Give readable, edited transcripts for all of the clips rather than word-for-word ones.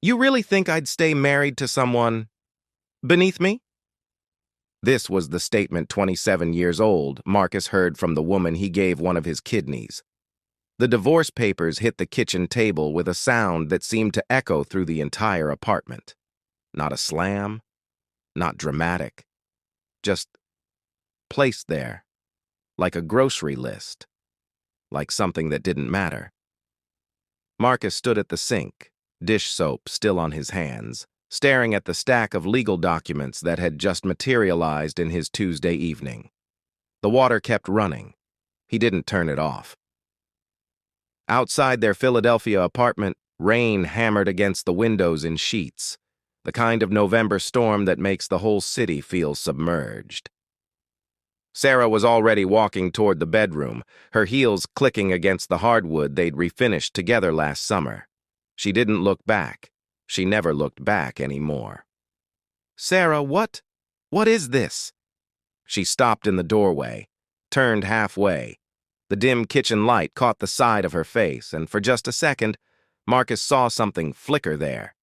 You really think I'd stay married to someone beneath me? This was the statement 27 years old Marcus heard from the woman he gave one of his kidneys. The divorce papers hit the kitchen table with a sound that seemed to echo through the entire apartment. Not a slam, not dramatic, just placed there, like a grocery list, like something that didn't matter. Marcus stood at the sink, dish soap still on his hands, staring at the stack of legal documents that had just materialized in his Tuesday evening. The water kept running. He didn't turn it off. Outside their Philadelphia apartment, rain hammered against the windows in sheets, the kind of November storm that makes the whole city feel submerged. Sarah was already walking toward the bedroom, her heels clicking against the hardwood they'd refinished together last summer. She didn't look back. She never looked back anymore. "Sarah, what is this?" She stopped in the doorway, turned halfway. The dim kitchen light caught the side of her face, and for just a second, Marcus saw something flicker there.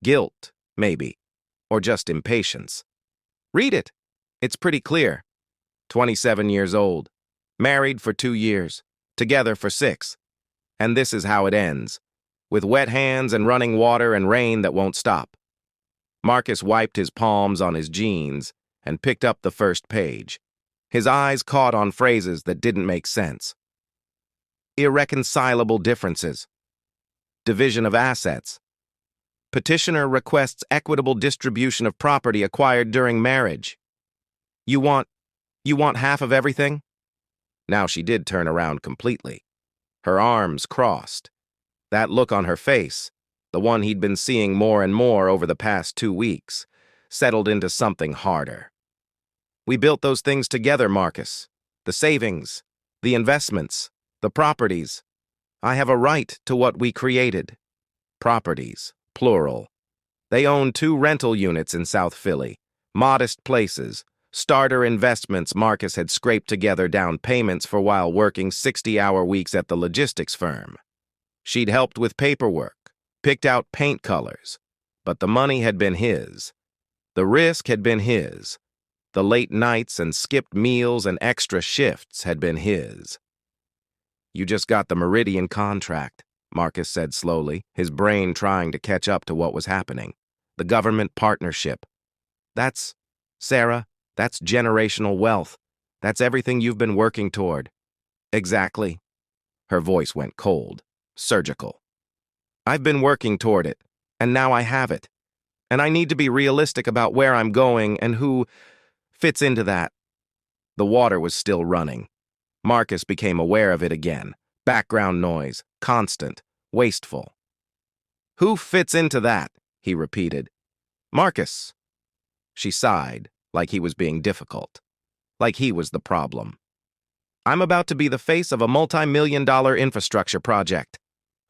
Guilt, maybe, or just impatience. "Read it. It's pretty clear. 27 years old, married for 2 years, together for 6. And this is how it ends, with wet hands and running water and rain that won't stop." Marcus wiped his palms on his jeans and picked up the first page. His eyes caught on phrases that didn't make sense. Irreconcilable differences. Division of assets. Petitioner requests equitable distribution of property acquired during marriage. You want half of everything? Now she did turn around completely. Her arms crossed. That look on her face, the one he'd been seeing more and more over the past 2 weeks, settled into something harder. "We built those things together, Marcus. The savings, the investments, the properties. I have a right to what we created." Properties, plural. They owned 2 rental units in South Philly, modest places, starter investments Marcus had scraped together down payments for while working 60-hour weeks at the logistics firm. She'd helped with paperwork, picked out paint colors, but the money had been his. The risk had been his. The late nights and skipped meals and extra shifts had been his. "You just got the Meridian contract," Marcus said slowly, his brain trying to catch up to what was happening. "The government partnership. Sarah, that's generational wealth. That's everything you've been working toward." "Exactly." Her voice went cold, surgical. "I've been working toward it, and now I have it. And I need to be realistic about where I'm going and who fits into that." The water was still running. Marcus became aware of it again. Background noise, constant, wasteful. "Who fits into that?" he repeated. "Marcus." She sighed, like he was being difficult, like he was the problem. "I'm about to be the face of a multi-million-dollar infrastructure project.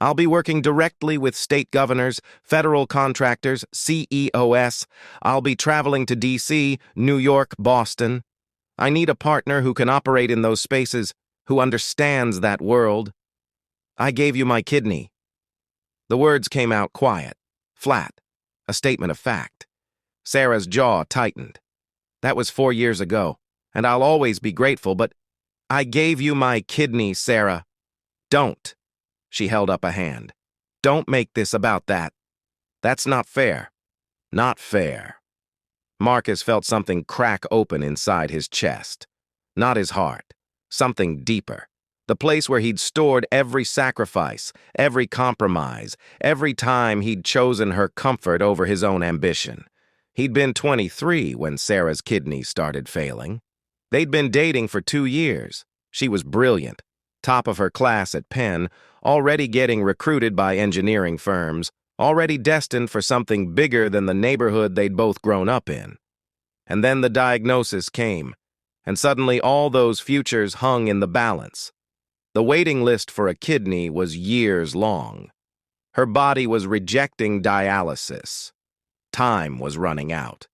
I'll be working directly with state governors, federal contractors, CEOs. I'll be traveling to D.C., New York, Boston. I need a partner who can operate in those spaces, who understands that world. I gave you my kidney." The words came out quiet, flat, a statement of fact. Sarah's jaw tightened. "That was 4 years ago, and I'll always be grateful, but I gave you my kidney, Sarah. Don't." She held up a hand. "Don't make this about that. That's not fair. Not fair." Marcus felt something crack open inside his chest. Not his heart. Something deeper. The place where he'd stored every sacrifice, every compromise, every time he'd chosen her comfort over his own ambition. He'd been 23 when Sarah's kidneys started failing. They'd been dating for 2 years. She was brilliant, top of her class at Penn, already getting recruited by engineering firms, already destined for something bigger than the neighborhood they'd both grown up in. And then the diagnosis came, and suddenly all those futures hung in the balance. The waiting list for a kidney was years long. Her body was rejecting dialysis. Time was running out.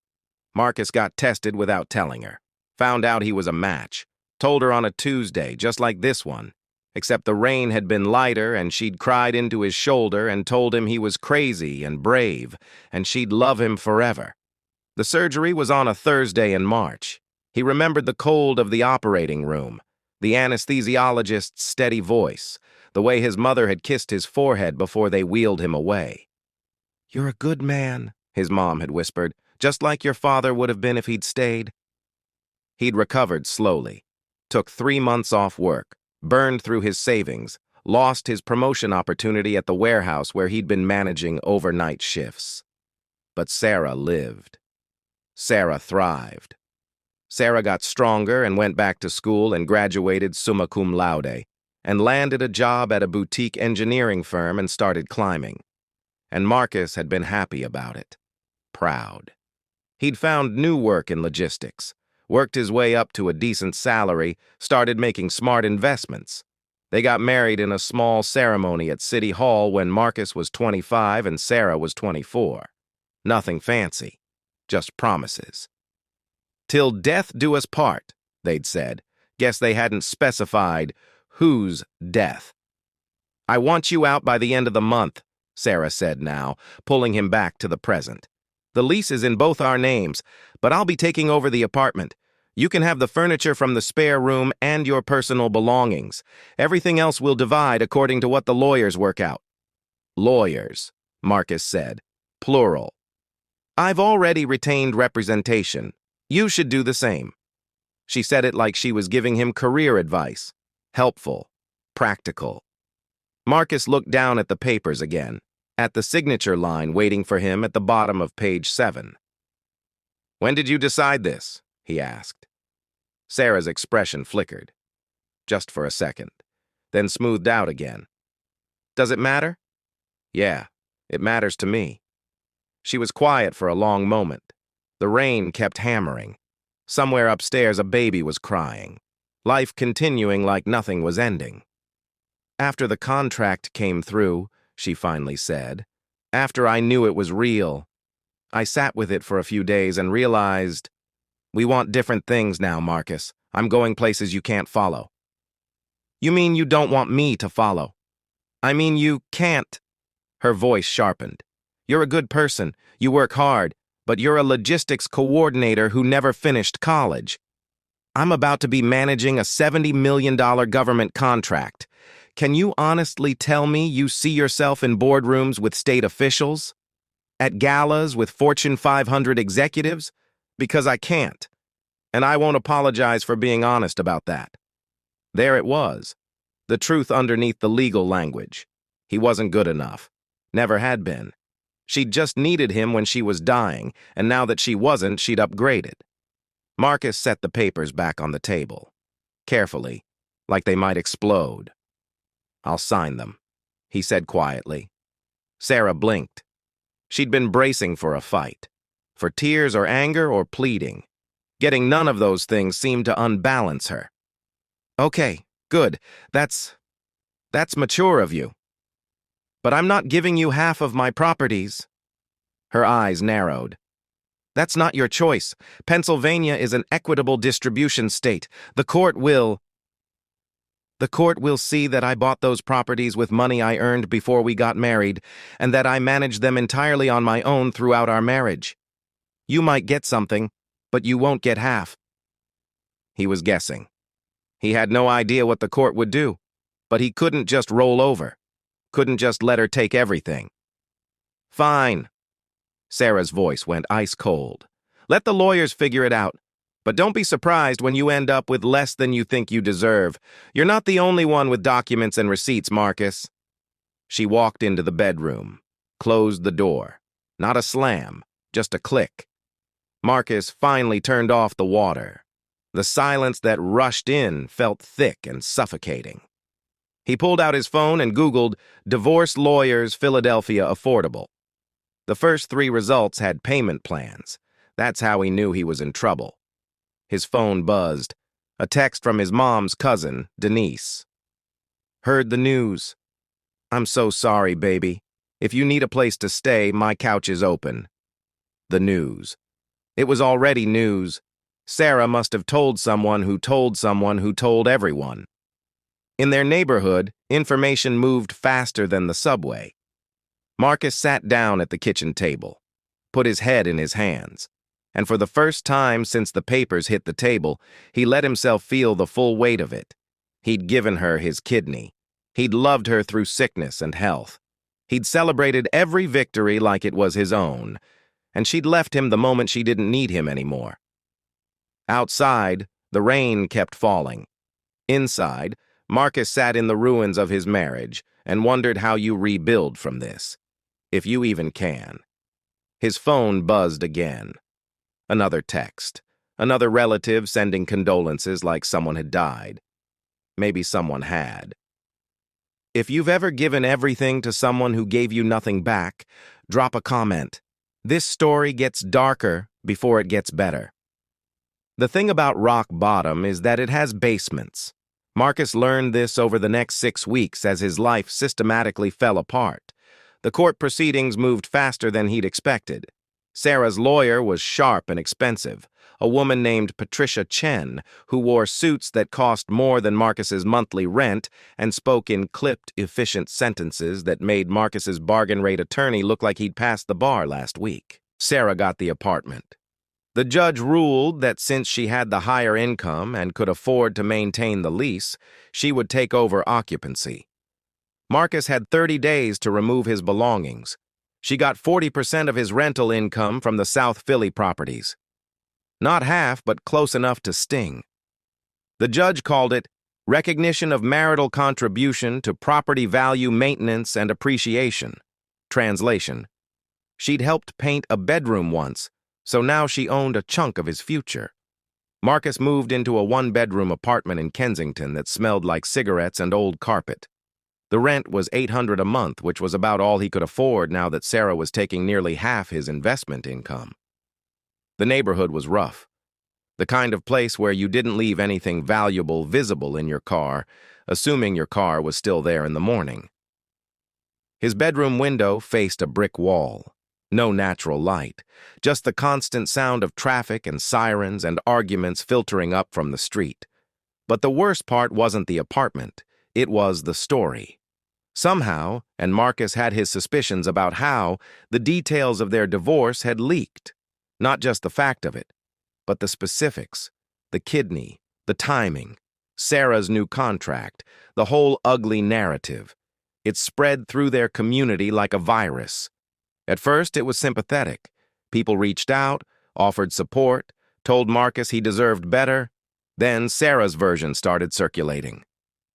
Marcus got tested without telling her. Found out he was a match. Told her on a Tuesday, just like this one. except the rain had been lighter and she'd cried into his shoulder and told him he was crazy and brave, and she'd love him forever. The surgery was on a Thursday in March. He remembered the cold of the operating room, the anesthesiologist's steady voice, the way his mother had kissed his forehead before they wheeled him away. "You're a good man," his mom had whispered, "just like your father would have been if he'd stayed." He'd recovered slowly, took 3 months off work, burned through his savings, lost his promotion opportunity at the warehouse where he'd been managing overnight shifts. But Sarah lived. Sarah thrived. Sarah got stronger and went back to school and graduated summa cum laude, and landed a job at a boutique engineering firm and started climbing. And Marcus had been happy about it. Proud. He'd found new work in logistics, worked his way up to a decent salary, started making smart investments. They got married in a small ceremony at City Hall when Marcus was 25 and Sarah was 24. Nothing fancy, just promises. "Till death do us part," they'd said. Guess they hadn't specified whose death. "I want you out by the end of the month," Sarah said now, pulling him back to the present. "The lease is in both our names, but I'll be taking over the apartment. You can have the furniture from the spare room and your personal belongings. Everything else we'll divide according to what the lawyers work out." "Lawyers," Marcus said, plural. "I've already retained representation. You should do the same." She said it like she was giving him career advice. Helpful, practical. Marcus looked down at the papers again, at the signature line waiting for him at the bottom of page 7. "When did you decide this?" he asked. Sarah's expression flickered, just for a second, then smoothed out again. "Does it matter?" "Yeah, it matters to me." She was quiet for a long moment. The rain kept hammering. Somewhere upstairs a baby was crying, life continuing like nothing was ending. "After the contract came through," she finally said, "after I knew it was real, I sat with it for a few days and realized, we want different things now, Marcus. I'm going places you can't follow." "You mean you don't want me to follow?" "I mean you can't." Her voice sharpened. "You're a good person, you work hard, but you're a logistics coordinator who never finished college. I'm about to be managing a $70 million government contract. Can you honestly tell me you see yourself in boardrooms with state officials? At galas with Fortune 500 executives? Because I can't. And I won't apologize for being honest about that." There it was, the truth underneath the legal language. He wasn't good enough. Never had been. She'd just needed him when she was dying, and now that she wasn't, she'd upgraded. Marcus set the papers back on the table, carefully, like they might explode. "I'll sign them," he said quietly. Sarah blinked. She'd been bracing for a fight, for tears or anger or pleading. Getting none of those things seemed to unbalance her. "Okay, good. That's mature of you. But I'm not giving you half of my properties." Her eyes narrowed. "That's not your choice. Pennsylvania is an equitable distribution state. The court will see that I bought those properties with money I earned before we got married, and that I managed them entirely on my own throughout our marriage. You might get something, but you won't get half." He was guessing. He had no idea what the court would do, but he couldn't just roll over. Couldn't just let her take everything. "Fine." Sarah's voice went ice cold. "Let the lawyers figure it out. But don't be surprised when you end up with less than you think you deserve. You're not the only one with documents and receipts, Marcus." She walked into the bedroom, closed the door. Not a slam, just a click. Marcus finally turned off the water. The silence that rushed in felt thick and suffocating. He pulled out his phone and Googled "Divorce Lawyers Philadelphia Affordable." The first 3 results had payment plans. That's how he knew he was in trouble. His phone buzzed. A text from his mom's cousin, Denise. "Heard the news. I'm so sorry, baby. If you need a place to stay, my couch is open." The news. It was already news. Sarah must have told someone who told someone who told everyone. In their neighborhood, information moved faster than the subway. Marcus sat down at the kitchen table, put his head in his hands, and for the first time since the papers hit the table, he let himself feel the full weight of it. He'd given her his kidney. He'd loved her through sickness and health. He'd celebrated every victory like it was his own, and she'd left him the moment she didn't need him anymore. Outside, the rain kept falling. Inside, Marcus sat in the ruins of his marriage and wondered how you rebuild from this, if you even can. His phone buzzed again. Another text. Another relative sending condolences like someone had died. Maybe someone had. If you've ever given everything to someone who gave you nothing back, drop a comment. This story gets darker before it gets better. The thing about rock bottom is that it has basements. Marcus learned this over the next 6 weeks as his life systematically fell apart. The court proceedings moved faster than he'd expected. Sarah's lawyer was sharp and expensive, a woman named Patricia Chen, who wore suits that cost more than Marcus's monthly rent and spoke in clipped, efficient sentences that made Marcus's bargain rate attorney look like he'd passed the bar last week. Sarah got the apartment. The judge ruled that since she had the higher income and could afford to maintain the lease, she would take over occupancy. Marcus had 30 days to remove his belongings. She got 40% of his rental income from the South Philly properties. Not half, but close enough to sting. The judge called it recognition of marital contribution to property value maintenance and appreciation. Translation: she'd helped paint a bedroom once, so now she owned a chunk of his future. Marcus moved into a one-bedroom apartment in Kensington that smelled like cigarettes and old carpet. The rent was $800 a month, which was about all he could afford now that Sarah was taking nearly half his investment income. The neighborhood was rough. The kind of place where you didn't leave anything valuable visible in your car, assuming your car was still there in the morning. His bedroom window faced a brick wall. No natural light, just the constant sound of traffic and sirens and arguments filtering up from the street. But the worst part wasn't the apartment, it was the story. Somehow, and Marcus had his suspicions about how, the details of their divorce had leaked. Not just the fact of it, but the specifics, the kidney, the timing, Sarah's new contract, the whole ugly narrative. It spread through their community like a virus. At first, it was sympathetic. People reached out, offered support, told Marcus he deserved better. Then Sarah's version started circulating.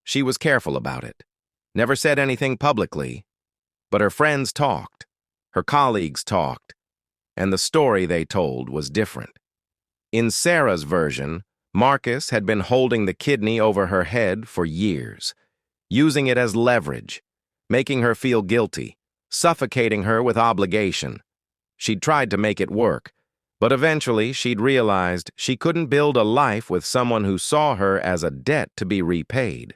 She was careful about it. Never said anything publicly, but her friends talked, her colleagues talked, and the story they told was different. In Sarah's version, Marcus had been holding the kidney over her head for years, using it as leverage, making her feel guilty, suffocating her with obligation. She'd tried to make it work, but eventually she'd realized she couldn't build a life with someone who saw her as a debt to be repaid.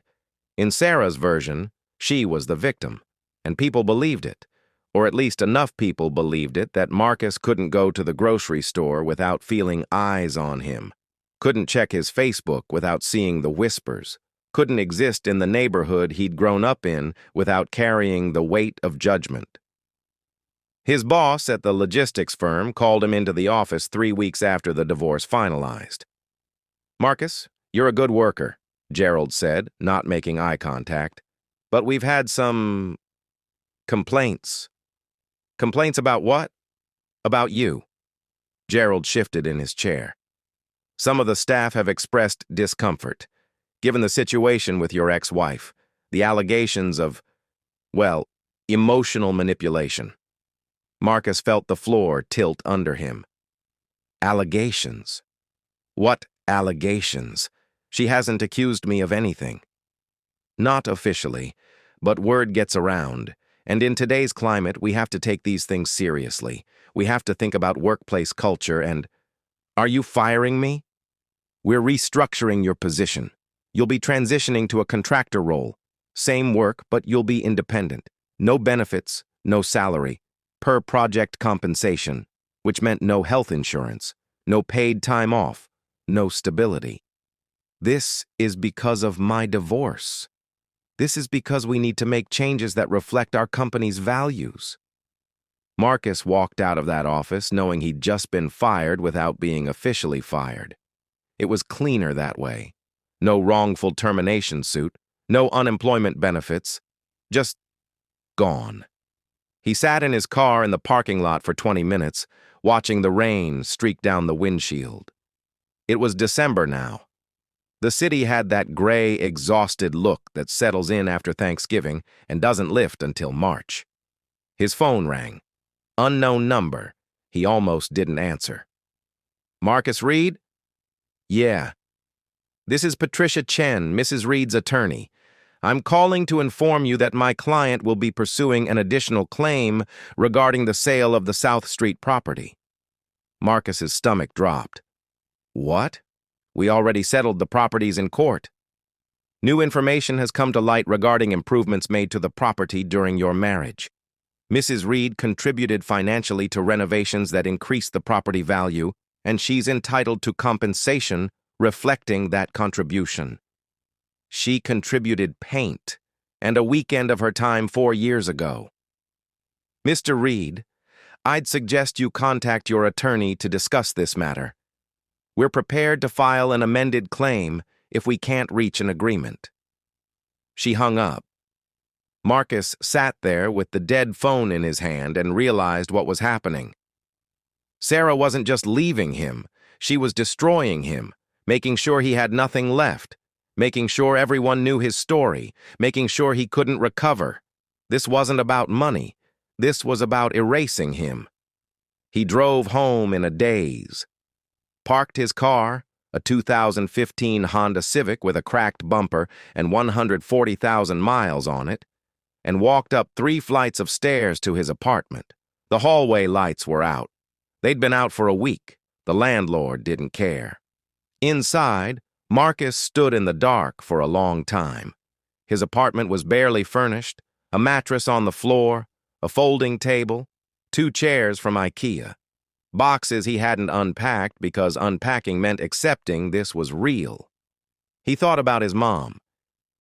In Sarah's version, she was the victim, and people believed it, or at least enough people believed it that Marcus couldn't go to the grocery store without feeling eyes on him, couldn't check his Facebook without seeing the whispers, couldn't exist in the neighborhood he'd grown up in without carrying the weight of judgment. His boss at the logistics firm called him into the office 3 weeks after the divorce finalized. "Marcus, you're a good worker," Gerald said, not making eye contact. "But we've had some complaints." "Complaints about what?" "About you." Gerald shifted in his chair. "Some of the staff have expressed discomfort, given the situation with your ex-wife, the allegations of, well, emotional manipulation." Marcus felt the floor tilt under him. Allegations? What allegations? She hasn't accused me of anything. Not officially, but word gets around, and in today's climate, we have to take these things seriously. We have to think about workplace culture and... Are you firing me? We're restructuring your position. You'll be transitioning to a contractor role. Same work, but you'll be independent. No benefits, no salary. Per project compensation, which meant no health insurance, no paid time off, no stability. This is because of my divorce. This is because we need to make changes that reflect our company's values. Marcus walked out of that office knowing he'd just been fired without being officially fired. It was cleaner that way. No wrongful termination suit, no unemployment benefits, just gone. He sat in his car in the parking lot for 20 minutes, watching the rain streak down the windshield. It was December now. The city had that gray, exhausted look that settles in after Thanksgiving and doesn't lift until March. His phone rang. Unknown number. He almost didn't answer. Marcus Reed? Yeah. This is Patricia Chen, Mrs. Reed's attorney. I'm calling to inform you that my client will be pursuing an additional claim regarding the sale of the South Street property. Marcus's stomach dropped. What? We already settled the properties in court. New information has come to light regarding improvements made to the property during your marriage. Mrs. Reed contributed financially to renovations that increased the property value, and she's entitled to compensation reflecting that contribution. She contributed paint and a weekend of her time 4 years ago. Mr. Reed, I'd suggest you contact your attorney to discuss this matter. We're prepared to file an amended claim if we can't reach an agreement. She hung up. Marcus sat there with the dead phone in his hand and realized what was happening. Sarah wasn't just leaving him, she was destroying him, making sure he had nothing left, making sure everyone knew his story, making sure he couldn't recover. This wasn't about money. This was about erasing him. He drove home in a daze, parked his car, a 2015 Honda Civic with a cracked bumper and 140,000 miles on it, and walked up 3 flights of stairs to his apartment. The hallway lights were out. They'd been out for a week. The landlord didn't care. Inside, Marcus stood in the dark for a long time. His apartment was barely furnished, a mattress on the floor, a folding table, 2 chairs from IKEA. Boxes he hadn't unpacked because unpacking meant accepting this was real. He thought about his mom,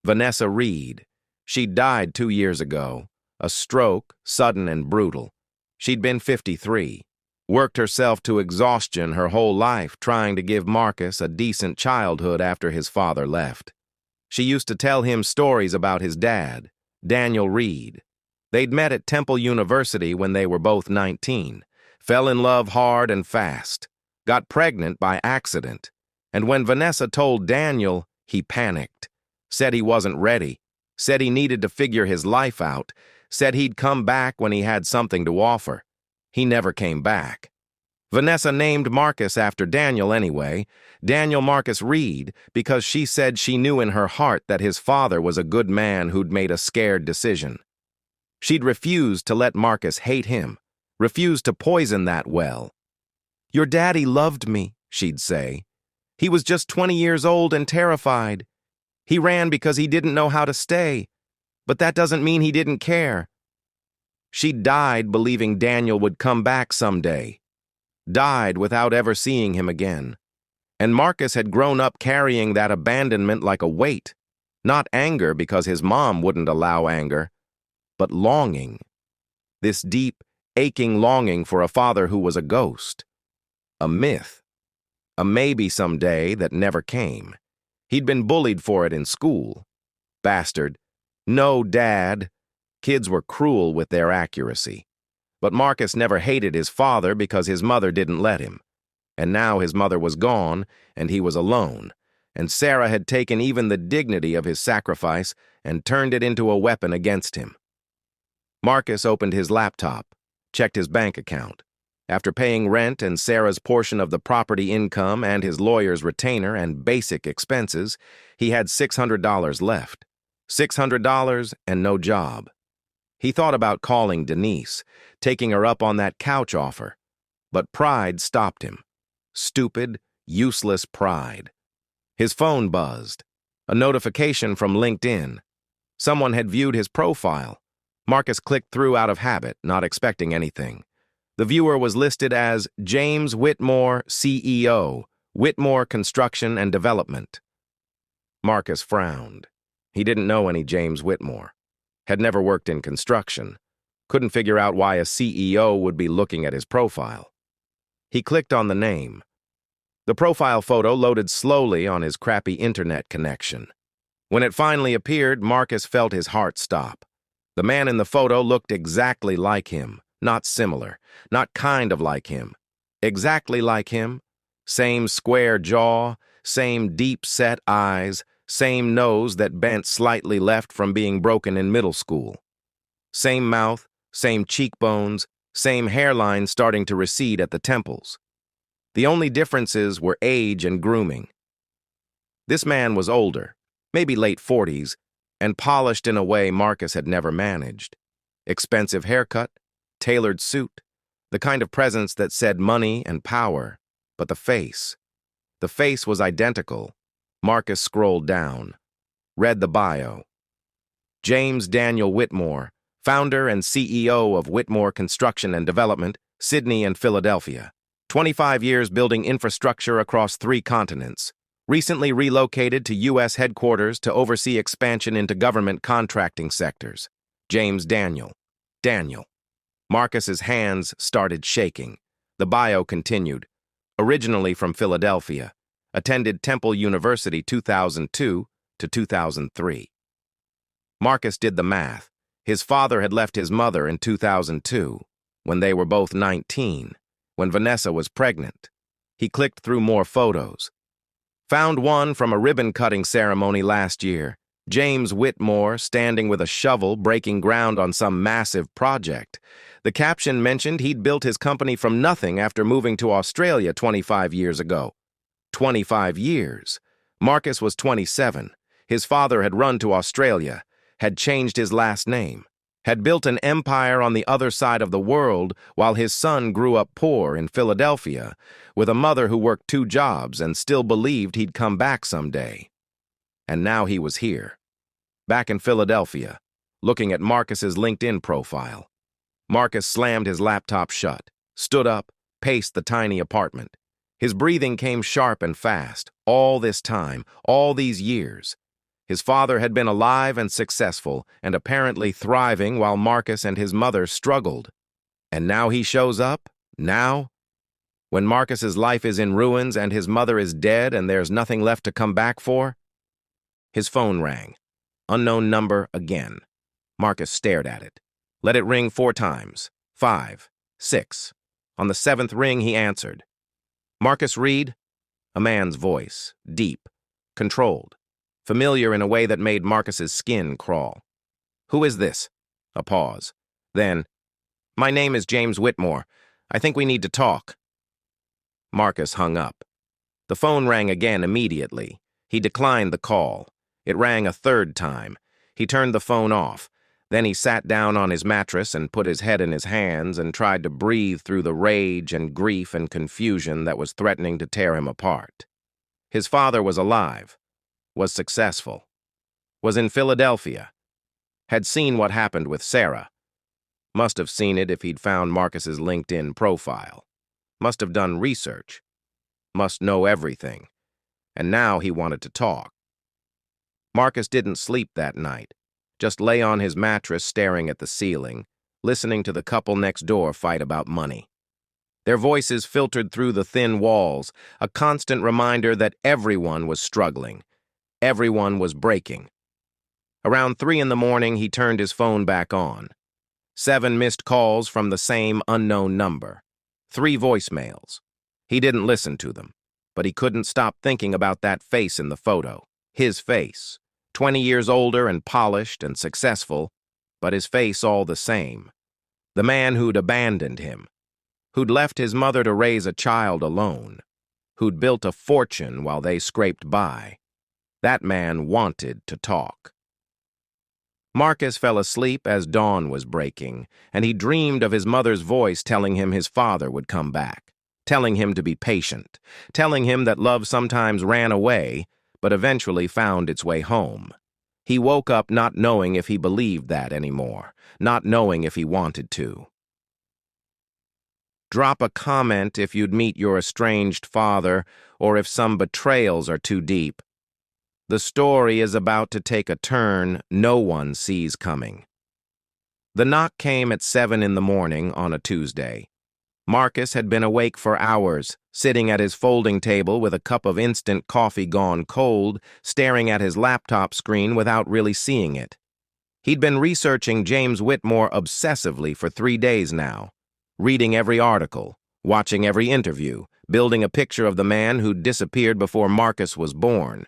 Vanessa Reed. She'd died 2 years ago, a stroke, sudden and brutal. She'd been 53, worked herself to exhaustion her whole life trying to give Marcus a decent childhood after his father left. She used to tell him stories about his dad, Daniel Reed. They'd met at Temple University when they were both 19, fell in love hard and fast, got pregnant by accident, and when Vanessa told Daniel, he panicked, said he wasn't ready, said he needed to figure his life out, said he'd come back when he had something to offer. He never came back. Vanessa named Marcus after Daniel anyway, Daniel Marcus Reed, because she said she knew in her heart that his father was a good man who'd made a scared decision. She'd refused to let Marcus hate him, refused to poison that well. Your daddy loved me, she'd say. He was just 20 years old and terrified. He ran because he didn't know how to stay, but that doesn't mean he didn't care. She died believing Daniel would come back someday, died without ever seeing him again. And Marcus had grown up carrying that abandonment like a weight, not anger because his mom wouldn't allow anger, but longing. This deep, aching longing for a father who was a ghost, a myth, a maybe someday that never came. He'd been bullied for it in school. Bastard. No, Dad. Kids were cruel with their accuracy. But Marcus never hated his father because his mother didn't let him. And now his mother was gone, and he was alone. And Sarah had taken even the dignity of his sacrifice and turned it into a weapon against him. Marcus opened his laptop, checked his bank account. After paying rent and Sarah's portion of the property income and his lawyer's retainer and basic expenses, he had $600 left. $600 and no job. He thought about calling Denise, taking her up on that couch offer. But pride stopped him. Stupid, useless pride. His phone buzzed. A notification from LinkedIn. Someone had viewed his profile. Marcus clicked through out of habit, not expecting anything. The viewer was listed as James Whitmore, CEO, Whitmore Construction and Development. Marcus frowned. He didn't know any James Whitmore, had never worked in construction, couldn't figure out why a CEO would be looking at his profile. He clicked on the name. The profile photo loaded slowly on his crappy internet connection. When it finally appeared, Marcus felt his heart stop. The man in the photo looked exactly like him, not similar, not kind of like him. Exactly like him. Same square jaw, same deep-set eyes, same nose that bent slightly left from being broken in middle school. Same mouth, same cheekbones, same hairline starting to recede at the temples. The only differences were age and grooming. This man was older, maybe late 40s, and polished in a way Marcus had never managed. Expensive haircut, tailored suit, the kind of presence that said money and power, but the face was identical. Marcus scrolled down, read the bio. James Daniel Whitmore, founder and CEO of Whitmore Construction and Development, Sydney and Philadelphia. 25 years building infrastructure across 3 continents. Recently relocated to U.S. headquarters to oversee expansion into government contracting sectors. James Daniel. Marcus's hands started shaking. The bio continued. Originally from Philadelphia. Attended Temple University 2002 to 2003. Marcus did the math. His father had left his mother in 2002, when they were both 19, when Vanessa was pregnant. He clicked through more photos. Found one from a ribbon-cutting ceremony last year. James Whitmore standing with a shovel breaking ground on some massive project. The caption mentioned he'd built his company from nothing after moving to Australia 25 years ago. 25 years. Marcus was 27. His father had run to Australia, had changed his last name, had built an empire on the other side of the world while his son grew up poor in Philadelphia with a mother who worked 2 jobs and still believed he'd come back someday. And now he was here, back in Philadelphia, looking at Marcus's LinkedIn profile. Marcus slammed his laptop shut, stood up, paced the tiny apartment. His breathing came sharp and fast, all this time, all these years. His father had been alive and successful and apparently thriving while Marcus and his mother struggled. And now he shows up? Now? When Marcus's life is in ruins and his mother is dead and there's nothing left to come back for? His phone rang. Unknown number again. Marcus stared at it. Let it ring 4 times. 5. 6. On the 7th ring, he answered. Marcus Reed? A man's voice, deep, controlled. Familiar in a way that made Marcus's skin crawl. Who is this? A pause. Then, my name is James Whitmore. I think we need to talk. Marcus hung up. The phone rang again immediately. He declined the call. It rang a 3rd time. He turned the phone off. Then he sat down on his mattress and put his head in his hands and tried to breathe through the rage and grief and confusion that was threatening to tear him apart. His father was alive. Was successful, was in Philadelphia, had seen what happened with Sarah, must have seen it if he'd found Marcus's LinkedIn profile, must have done research, must know everything, and now he wanted to talk. Marcus didn't sleep that night, just lay on his mattress staring at the ceiling, listening to the couple next door fight about money. Their voices filtered through the thin walls, a constant reminder that everyone was struggling. Everyone was breaking. Around 3 in the morning, he turned his phone back on. 7 missed calls from the same unknown number. 3 voicemails. He didn't listen to them, but he couldn't stop thinking about that face in the photo. His face. 20 years older and polished and successful, but his face all the same. The man who'd abandoned him. Who'd left his mother to raise a child alone. Who'd built a fortune while they scraped by. That man wanted to talk. Marcus fell asleep as dawn was breaking, and he dreamed of his mother's voice telling him his father would come back, telling him to be patient, telling him that love sometimes ran away, but eventually found its way home. He woke up not knowing if he believed that anymore, not knowing if he wanted to. Drop a comment if you'd meet your estranged father, or if some betrayals are too deep. The story is about to take a turn no one sees coming. The knock came at 7 in the morning on a Tuesday. Marcus had been awake for hours, sitting at his folding table with a cup of instant coffee gone cold, staring at his laptop screen without really seeing it. He'd been researching James Whitmore obsessively for 3 days now, reading every article, watching every interview, building a picture of the man who'd disappeared before Marcus was born.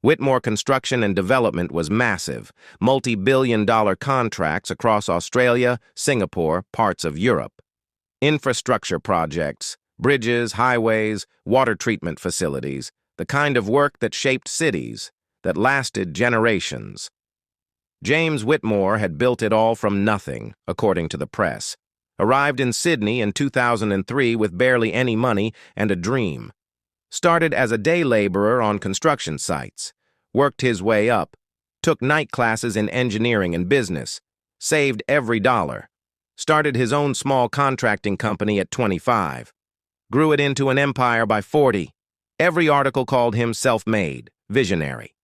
Whitmore Construction and Development was massive, multi-billion-dollar contracts across Australia, Singapore, parts of Europe. Infrastructure projects, bridges, highways, water treatment facilities, the kind of work that shaped cities, that lasted generations. James Whitmore had built it all from nothing, according to the press. Arrived in Sydney in 2003 with barely any money and a dream. Started as a day laborer on construction sites. Worked his way up. Took night classes in engineering and business. Saved every dollar. Started his own small contracting company at 25. Grew it into an empire by 40. Every article called him self-made, visionary.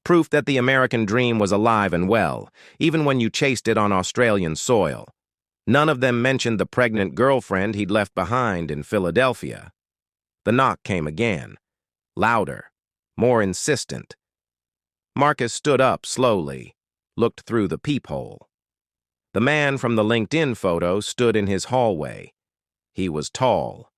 Proof that the American dream was alive and well, even when you chased it on Australian soil. None of them mentioned the pregnant girlfriend he'd left behind in Philadelphia. The knock came again. Louder. More insistent. Marcus stood up slowly, looked through the peephole. The man from the LinkedIn photo stood in his hallway. He was tall.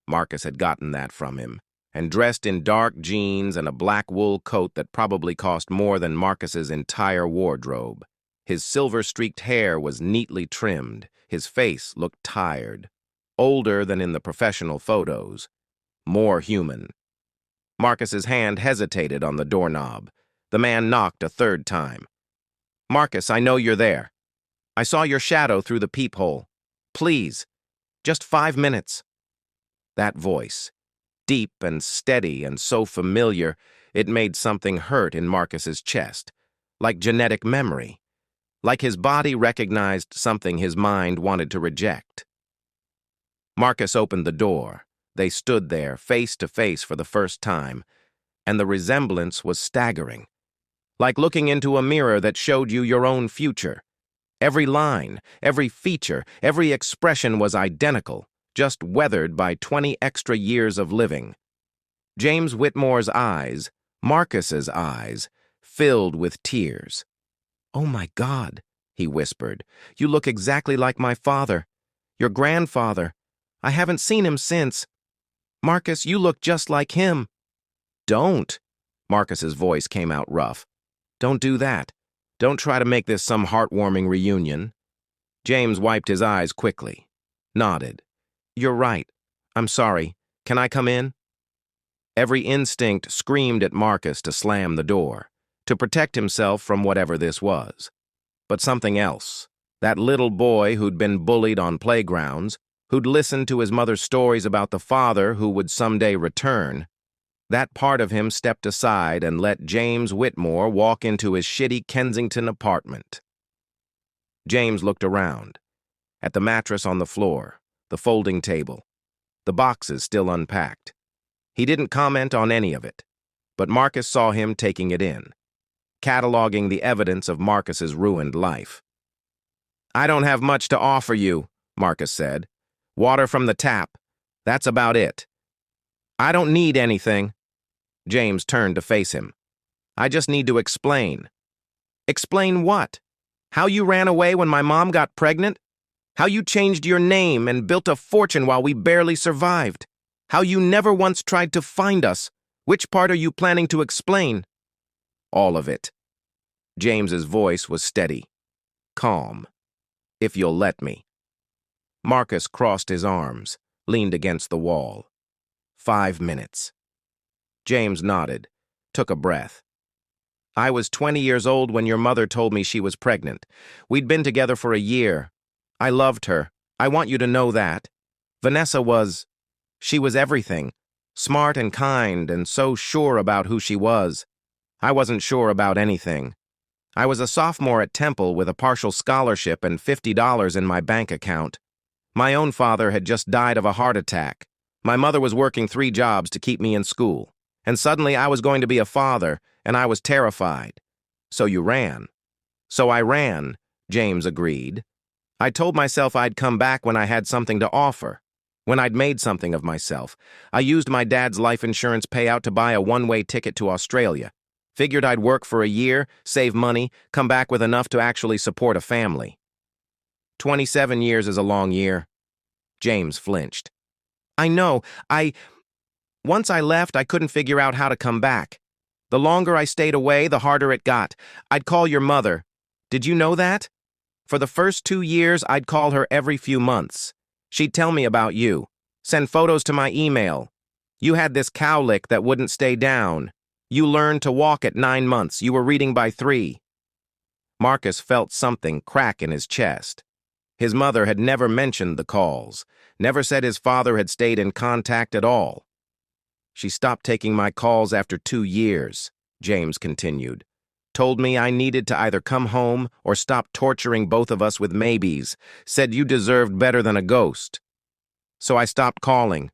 Marcus had gotten that from him, and dressed in dark jeans and a black wool coat that probably cost more than Marcus's entire wardrobe. His silver-streaked hair was neatly trimmed. His face looked tired. Older than in the professional photos. More human. Marcus's hand hesitated on the doorknob. The man knocked a third time. "Marcus, I know you're there. I saw your shadow through the peephole. Please, just 5 minutes." That voice, deep and steady and so familiar, it made something hurt in Marcus's chest, like genetic memory, like his body recognized something his mind wanted to reject. Marcus opened the door. They stood there, face to face for the first time, and the resemblance was staggering, like looking into a mirror that showed you your own future. Every line, every feature, every expression was identical, just weathered by 20 extra years of living. James Whitmore's eyes, Marcus's eyes, filled with tears. "Oh my God," he whispered, "you look exactly like my father. Your grandfather. I haven't seen him since. Marcus, you look just like him." "Don't." Marcus's voice came out rough. "Don't do that. Don't try to make this some heartwarming reunion." James wiped his eyes quickly, nodded. "You're right. I'm sorry. Can I come in?" Every instinct screamed at Marcus to slam the door, to protect himself from whatever this was. But something else. That little boy who'd been bullied on playgrounds, who'd listened to his mother's stories about the father who would someday return, that part of him stepped aside and let James Whitmore walk into his shitty Kensington apartment. James looked around, at the mattress on the floor, the folding table, the boxes still unpacked. He didn't comment on any of it, but Marcus saw him taking it in, cataloging the evidence of Marcus's ruined life. "I don't have much to offer you," Marcus said. "Water from the tap. That's about it. I don't need anything." James turned to face him. "I just need to explain." "Explain what? How you ran away when my mom got pregnant? How you changed your name and built a fortune while we barely survived? How you never once tried to find us? Which part are you planning to explain?" "All of it." James's voice was steady, calm. "If you'll let me." Marcus crossed his arms, leaned against the wall. 5 minutes. James nodded, took a breath. "I was 20 years old when your mother told me she was pregnant. We'd been together for a year. I loved her. I want you to know that. Vanessa she was everything. Smart and kind and so sure about who she was. I wasn't sure about anything. I was a sophomore at Temple with a partial scholarship and $50 in my bank account. My own father had just died of a heart attack. My mother was working 3 jobs to keep me in school. And suddenly I was going to be a father, and I was terrified. So you ran. So I ran, James agreed. I told myself I'd come back when I had something to offer. When I'd made something of myself. I used my dad's life insurance payout to buy a one-way ticket to Australia. Figured I'd work for a year, save money, come back with enough to actually support a family. 27 years is a long year. James flinched. I know. Once I left, I couldn't figure out how to come back. The longer I stayed away, the harder it got. I'd call your mother. Did you know that? For the first 2 years, I'd call her every few months. She'd tell me about you, send photos to my email. You had this cowlick that wouldn't stay down. You learned to walk at 9 months. You were reading by 3. Marcus felt something crack in his chest. His mother had never mentioned the calls, never said his father had stayed in contact at all. She stopped taking my calls after 2 years, James continued. Told me I needed to either come home or stop torturing both of us with maybes, said you deserved better than a ghost. So I stopped calling.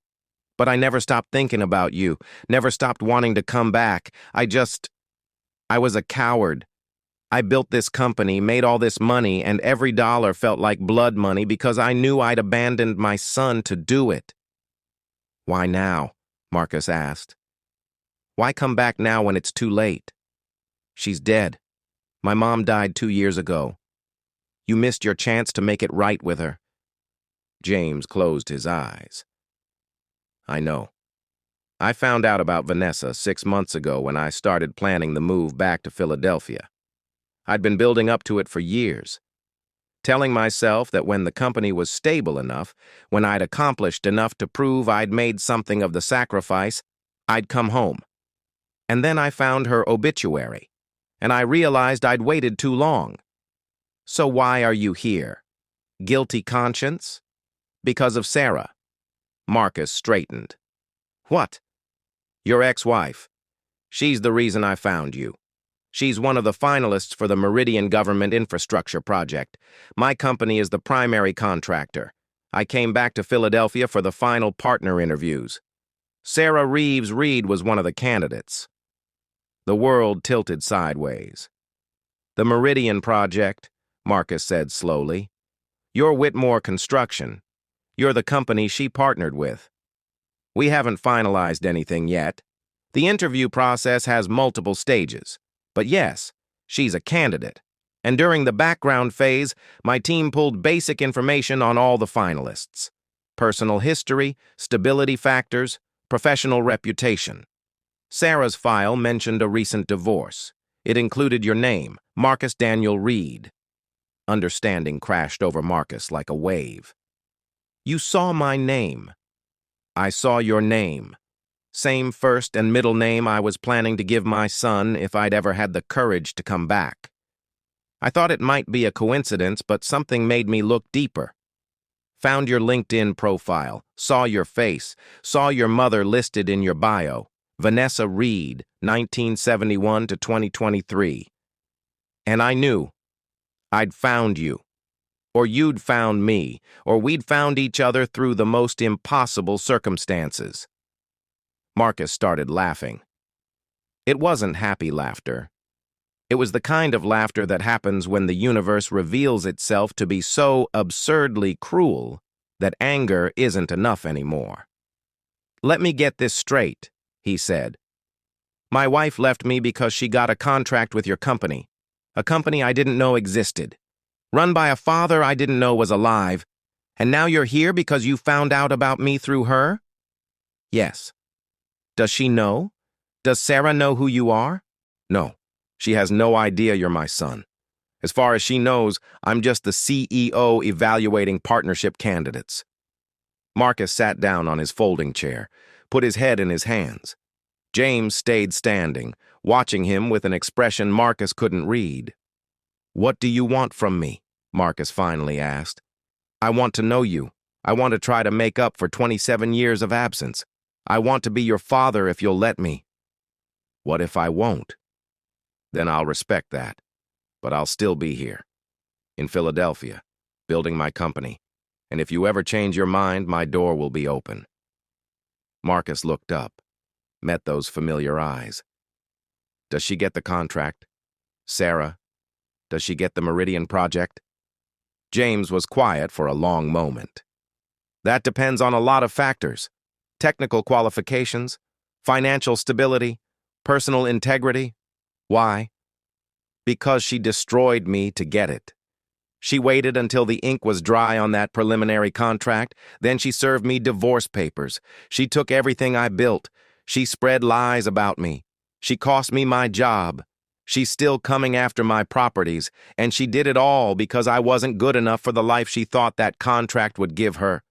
But I never stopped thinking about you, never stopped wanting to come back. I was a coward. I built this company, made all this money, and every dollar felt like blood money because I knew I'd abandoned my son to do it. Why now? Marcus asked. Why come back now when it's too late? She's dead. My mom died 2 years ago. You missed your chance to make it right with her. James closed his eyes. I know. I found out about Vanessa 6 months ago when I started planning the move back to Philadelphia. I'd been building up to it for years, telling myself that when the company was stable enough, when I'd accomplished enough to prove I'd made something of the sacrifice, I'd come home. And then I found her obituary, and I realized I'd waited too long. So why are you here? Guilty conscience? Because of Sarah. Marcus straightened. What? Your ex-wife. She's the reason I found you. She's one of the finalists for the Meridian Government Infrastructure Project. My company is the primary contractor. I came back to Philadelphia for the final partner interviews. Sarah Reeves Reed was one of the candidates. The world tilted sideways. The Meridian Project, Marcus said slowly. You're Whitmore Construction. You're the company she partnered with. We haven't finalized anything yet. The interview process has multiple stages. But yes, she's a candidate. And during the background phase, my team pulled basic information on all the finalists. Personal history, stability factors, professional reputation. Sarah's file mentioned a recent divorce. It included your name, Marcus Daniel Reed. Understanding crashed over Marcus like a wave. You saw my name. I saw your name. Same first and middle name I was planning to give my son if I'd ever had the courage to come back. I thought it might be a coincidence, but something made me look deeper. Found your LinkedIn profile, saw your face, saw your mother listed in your bio, Vanessa Reed, 1971 to 2023. And I knew I'd found you, or you'd found me, or we'd found each other through the most impossible circumstances. Marcus started laughing. It wasn't happy laughter. It was the kind of laughter that happens when the universe reveals itself to be so absurdly cruel that anger isn't enough anymore. Let me get this straight, he said. My wife left me because she got a contract with your company, a company I didn't know existed, run by a father I didn't know was alive, and now you're here because you found out about me through her? Yes. Does she know? Does Sarah know who you are? No. She has no idea you're my son. As far as she knows, I'm just the CEO evaluating partnership candidates. Marcus sat down on his folding chair, put his head in his hands. James stayed standing, watching him with an expression Marcus couldn't read. What do you want from me? Marcus finally asked. I want to know you. I want to try to make up for 27 years of absence. I want to be your father if you'll let me. What if I won't? Then I'll respect that. But I'll still be here, in Philadelphia, building my company. And if you ever change your mind, my door will be open. Marcus looked up, met those familiar eyes. Does she get the contract? Sarah, does she get the Meridian project? James was quiet for a long moment. That depends on a lot of factors. Technical qualifications, financial stability, personal integrity. Why? Because she destroyed me to get it. She waited until the ink was dry on that preliminary contract, then she served me divorce papers. She took everything I built. She spread lies about me. She cost me my job. She's still coming after my properties, and she did it all because I wasn't good enough for the life she thought that contract would give her.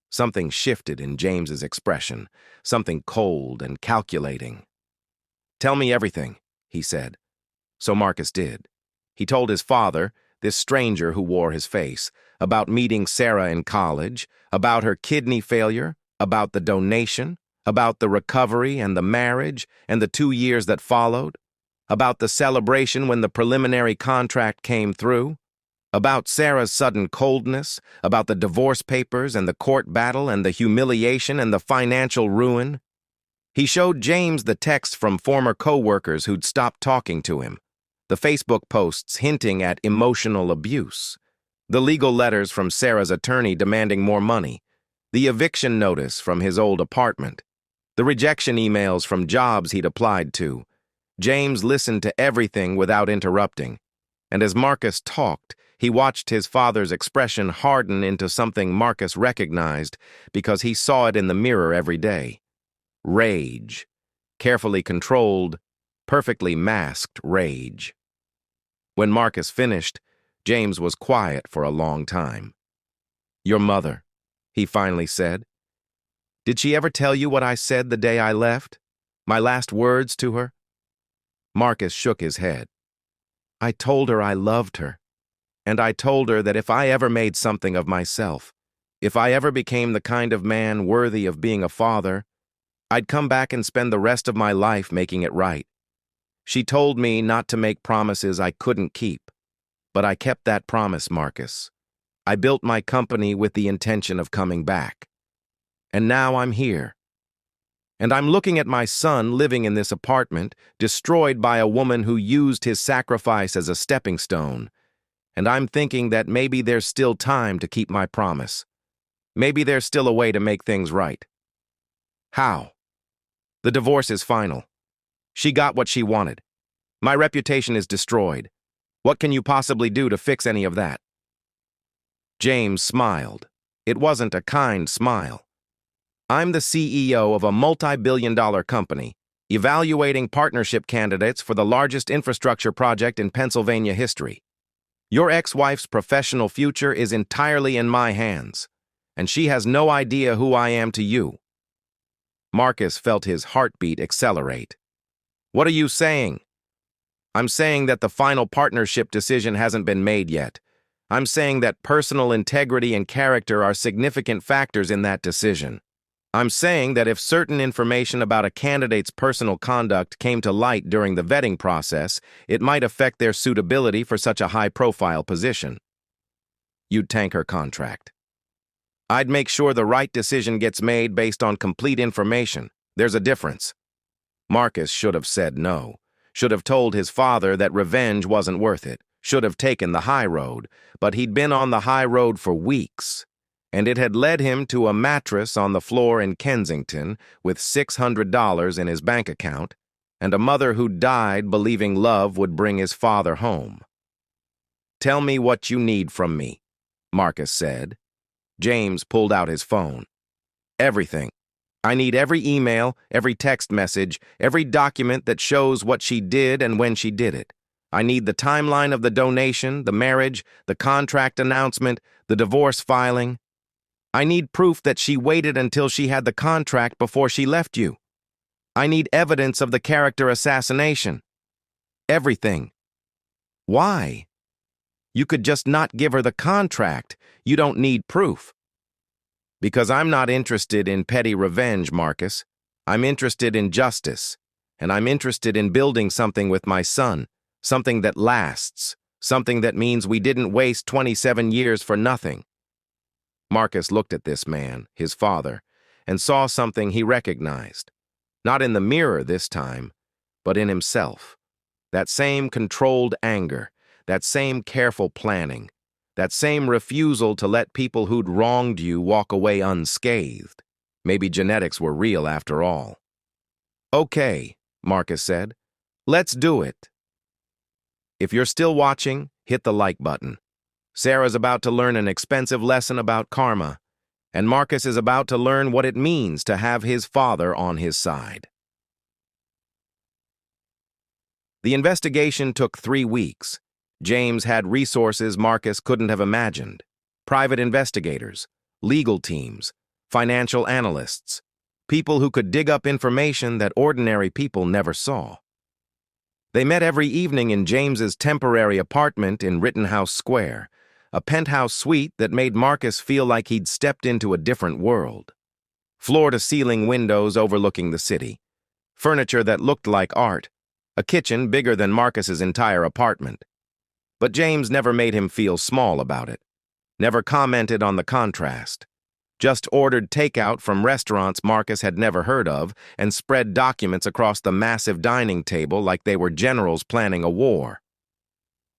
Something shifted in James's expression, something cold and calculating. "Tell me everything," he said. So Marcus did. He told his father, this stranger who wore his face, about meeting Sarah in college, about her kidney failure, about the donation, about the recovery and the marriage and the 2 years that followed, about the celebration when the preliminary contract came through, about Sarah's sudden coldness, about the divorce papers and the court battle and the humiliation and the financial ruin. He showed James the texts from former co-workers who'd stopped talking to him, the Facebook posts hinting at emotional abuse, the legal letters from Sarah's attorney demanding more money, the eviction notice from his old apartment, the rejection emails from jobs he'd applied to. James listened to everything without interrupting, and as Marcus talked, he watched his father's expression harden into something Marcus recognized because he saw it in the mirror every day. Rage. Carefully controlled, perfectly masked rage. When Marcus finished, James was quiet for a long time. "Your mother," he finally said. "Did she ever tell you what I said the day I left? My last words to her?" Marcus shook his head. "I told her I loved her. And I told her that if I ever made something of myself, if I ever became the kind of man worthy of being a father, I'd come back and spend the rest of my life making it right. She told me not to make promises I couldn't keep, but I kept that promise, Marcus. I built my company with the intention of coming back. And now I'm here. And I'm looking at my son living in this apartment, destroyed by a woman who used his sacrifice as a stepping stone. And I'm thinking that maybe there's still time to keep my promise. Maybe there's still a way to make things right." "How?" "The divorce is final. She got what she wanted. My reputation is destroyed. What can you possibly do to fix any of that?" James smiled. It wasn't a kind smile. "I'm the CEO of a multi-billion-dollar company, evaluating partnership candidates for the largest infrastructure project in Pennsylvania history. Your ex-wife's professional future is entirely in my hands, and she has no idea who I am to you." Marcus felt his heartbeat accelerate. "What are you saying?" "I'm saying that the final partnership decision hasn't been made yet. I'm saying that personal integrity and character are significant factors in that decision. I'm saying that if certain information about a candidate's personal conduct came to light during the vetting process, it might affect their suitability for such a high-profile position." "You'd tank her contract." "I'd make sure the right decision gets made based on complete information. There's a difference." Marcus should have said no, should have told his father that revenge wasn't worth it, should have taken the high road, but he'd been on the high road for weeks, and it had led him to a mattress on the floor in Kensington with $600 in his bank account, and a mother who died believing love would bring his father home. "Tell me what you need from me," Marcus said. James pulled out his phone. "Everything. I need every email, every text message, every document that shows what she did and when she did it. I need the timeline of the donation, the marriage, the contract announcement, the divorce filing. I need proof that she waited until she had the contract before she left you. I need evidence of the character assassination. Everything." "Why? You could just not give her the contract. You don't need proof." "Because I'm not interested in petty revenge, Marcus. I'm interested in justice, and I'm interested in building something with my son, something that lasts, something that means we didn't waste 27 years for nothing." Marcus looked at this man, his father, and saw something he recognized. Not in the mirror this time, but in himself. That same controlled anger, that same careful planning, that same refusal to let people who'd wronged you walk away unscathed. Maybe genetics were real after all. "Okay," Marcus said. "Let's do it." If you're still watching, hit the like button. Sarah's about to learn an expensive lesson about karma, and Marcus is about to learn what it means to have his father on his side. The investigation took 3 weeks. James had resources Marcus couldn't have imagined. Private investigators, legal teams, financial analysts, people who could dig up information that ordinary people never saw. They met every evening in James's temporary apartment in Rittenhouse Square, a penthouse suite that made Marcus feel like he'd stepped into a different world. Floor-to-ceiling windows overlooking the city, furniture that looked like art, a kitchen bigger than Marcus's entire apartment. But James never made him feel small about it, never commented on the contrast, just ordered takeout from restaurants Marcus had never heard of and spread documents across the massive dining table like they were generals planning a war.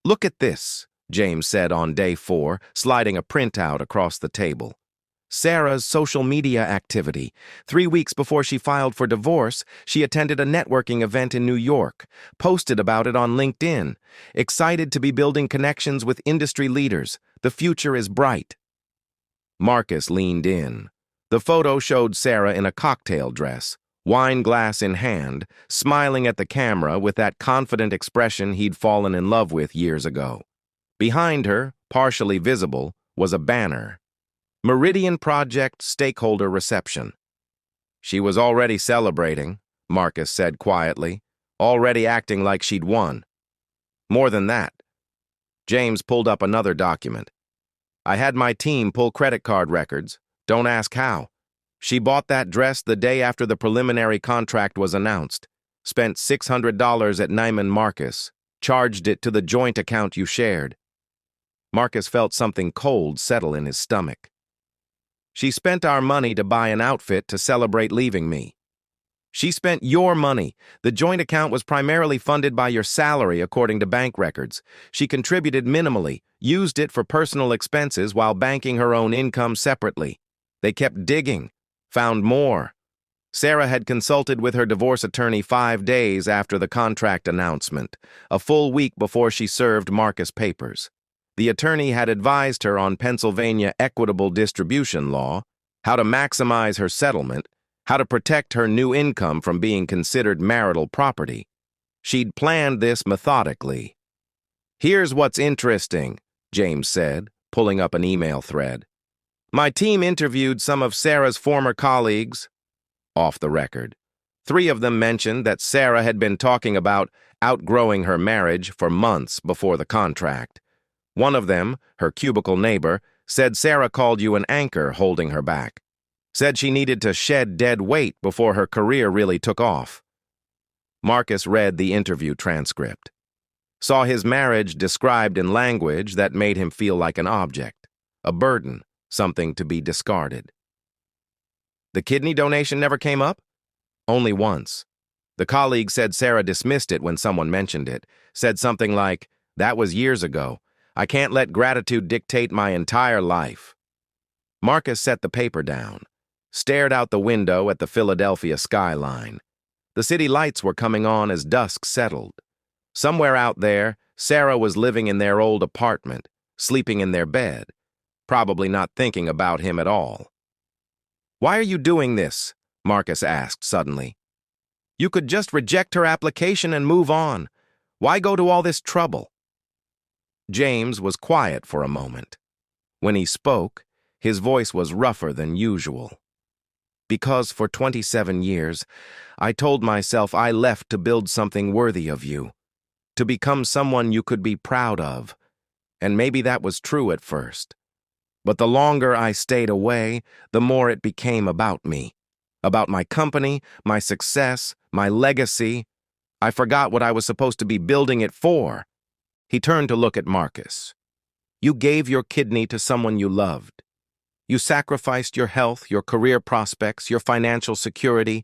"Look at this," James said on day 4, sliding a printout across the table. "Sarah's social media activity. 3 weeks before she filed for divorce, she attended a networking event in New York, posted about it on LinkedIn, excited to be building connections with industry leaders. The future is bright." Marcus leaned in. The photo showed Sarah in a cocktail dress, wine glass in hand, smiling at the camera with that confident expression he'd fallen in love with years ago. Behind her, partially visible, was a banner. Meridian Project Stakeholder Reception. She was already celebrating, Marcus said quietly, already acting like she'd won. More than that. James pulled up another document. "I had my team pull credit card records. Don't ask how. She bought that dress the day after the preliminary contract was announced, spent $600 at Neiman Marcus, charged it to the joint account you shared." Marcus felt something cold settle in his stomach. "She spent our money to buy an outfit to celebrate leaving me." "She spent your money. The joint account was primarily funded by your salary, according to bank records. She contributed minimally, used it for personal expenses while banking her own income separately. They kept digging, found more." Sarah had consulted with her divorce attorney 5 days after the contract announcement, a full week before she served Marcus papers. The attorney had advised her on Pennsylvania equitable distribution law, how to maximize her settlement, how to protect her new income from being considered marital property. She'd planned this methodically. "Here's what's interesting," James said, pulling up an email thread. "My team interviewed some of Sarah's former colleagues." Off the record. 3 of them mentioned that Sarah had been talking about outgrowing her marriage for months before the contract. One of them, her cubicle neighbor, said Sarah called you an anchor holding her back. Said she needed to shed dead weight before her career really took off. Marcus read the interview transcript. Saw his marriage described in language that made him feel like an object, a burden, something to be discarded. "The kidney donation never came up?" "Only once. The colleague said Sarah dismissed it when someone mentioned it, said something like, 'That was years ago. I can't let gratitude dictate my entire life.'" Marcus set the paper down, stared out the window at the Philadelphia skyline. The city lights were coming on as dusk settled. Somewhere out there, Sarah was living in their old apartment, sleeping in their bed, probably not thinking about him at all. "Why are you doing this?" Marcus asked suddenly. "You could just reject her application and move on. Why go to all this trouble?" James was quiet for a moment. When he spoke, his voice was rougher than usual. "Because for 27 years, I told myself I left to build something worthy of you, to become someone you could be proud of. And maybe that was true at first. But the longer I stayed away, the more it became about me, about my company, my success, my legacy. I forgot what I was supposed to be building it for." He turned to look at Marcus. "You gave your kidney to someone you loved. You sacrificed your health, your career prospects, your financial security,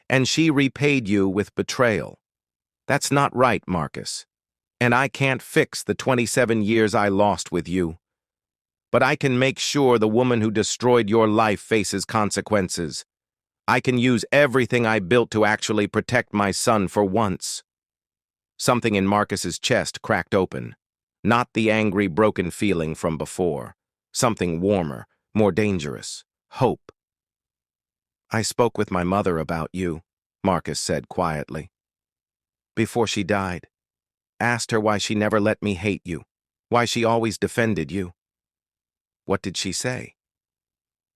and she repaid you with betrayal. That's not right, Marcus. And I can't fix the 27 years I lost with you. But I can make sure the woman who destroyed your life faces consequences. I can use everything I built to actually protect my son for once. Something in Marcus's chest cracked open. Not the angry, broken feeling from before. Something warmer, more dangerous. Hope. I spoke with my mother about you, Marcus said quietly. Before she died. Asked her why she never let me hate you. Why she always defended you. What did she say?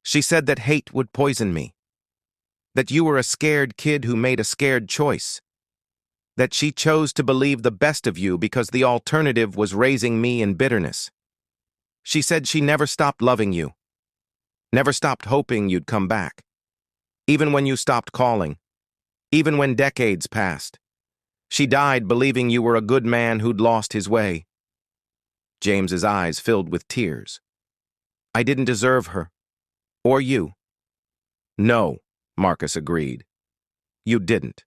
She said that hate would poison me. That you were a scared kid who made a scared choice. That she chose to believe the best of you because the alternative was raising me in bitterness. She said she never stopped loving you. Never stopped hoping you'd come back. Even when you stopped calling. Even when decades passed. She died believing you were a good man who'd lost his way. James's eyes filled with tears. I didn't deserve her. Or you. No, Marcus agreed. You didn't.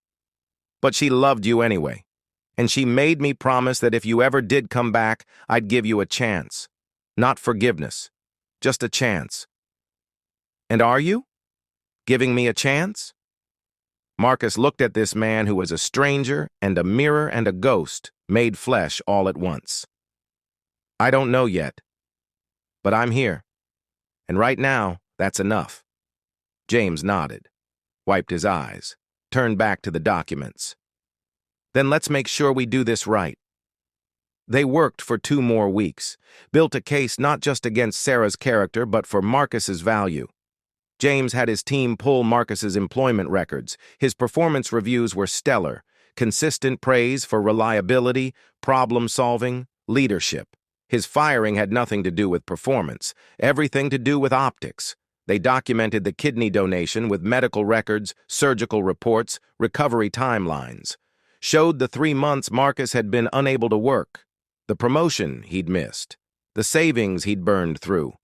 But she loved you anyway. And she made me promise that if you ever did come back, I'd give you a chance. Not forgiveness. Just a chance. And are you? Giving me a chance? Marcus looked at this man who was a stranger and a mirror and a ghost made flesh all at once. I don't know yet. But I'm here. And right now, that's enough. James nodded, wiped his eyes, turned back to the documents. Then let's make sure we do this right. They worked for 2 more weeks, built a case not just against Sarah's character but for Marcus's value. James had his team pull Marcus's employment records. His performance reviews were stellar, consistent praise for reliability, problem-solving, leadership. His firing had nothing to do with performance, everything to do with optics. They documented the kidney donation with medical records, surgical reports, recovery timelines. Showed the 3 months Marcus had been unable to work, the promotion he'd missed, the savings he'd burned through.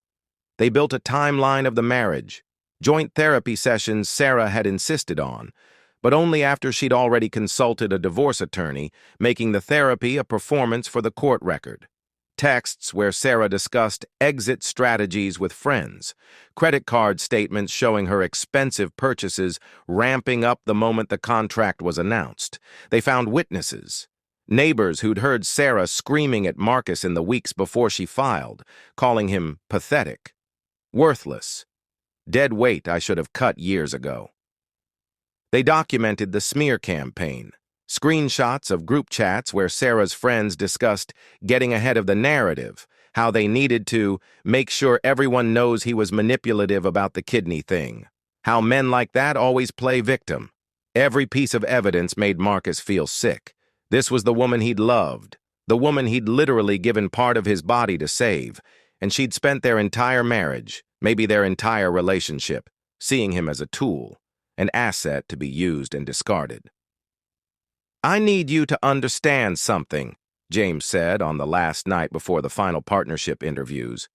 They built a timeline of the marriage, joint therapy sessions Sarah had insisted on, but only after she'd already consulted a divorce attorney, making the therapy a performance for the court record. Texts where Sarah discussed exit strategies with friends, credit card statements showing her expensive purchases ramping up the moment the contract was announced. They found witnesses, neighbors who'd heard Sarah screaming at Marcus in the weeks before she filed, calling him pathetic, worthless, dead weight I should have cut years ago. They documented the smear campaign, screenshots of group chats where Sarah's friends discussed getting ahead of the narrative, how they needed to make sure everyone knows he was manipulative about the kidney thing, how men like that always play victim. Every piece of evidence made Marcus feel sick. This was the woman he'd loved, the woman he'd literally given part of his body to save, and she'd spent their entire marriage, maybe their entire relationship, seeing him as a tool, an asset to be used and discarded. I need you to understand something, James said on the last night before the final partnership interviews.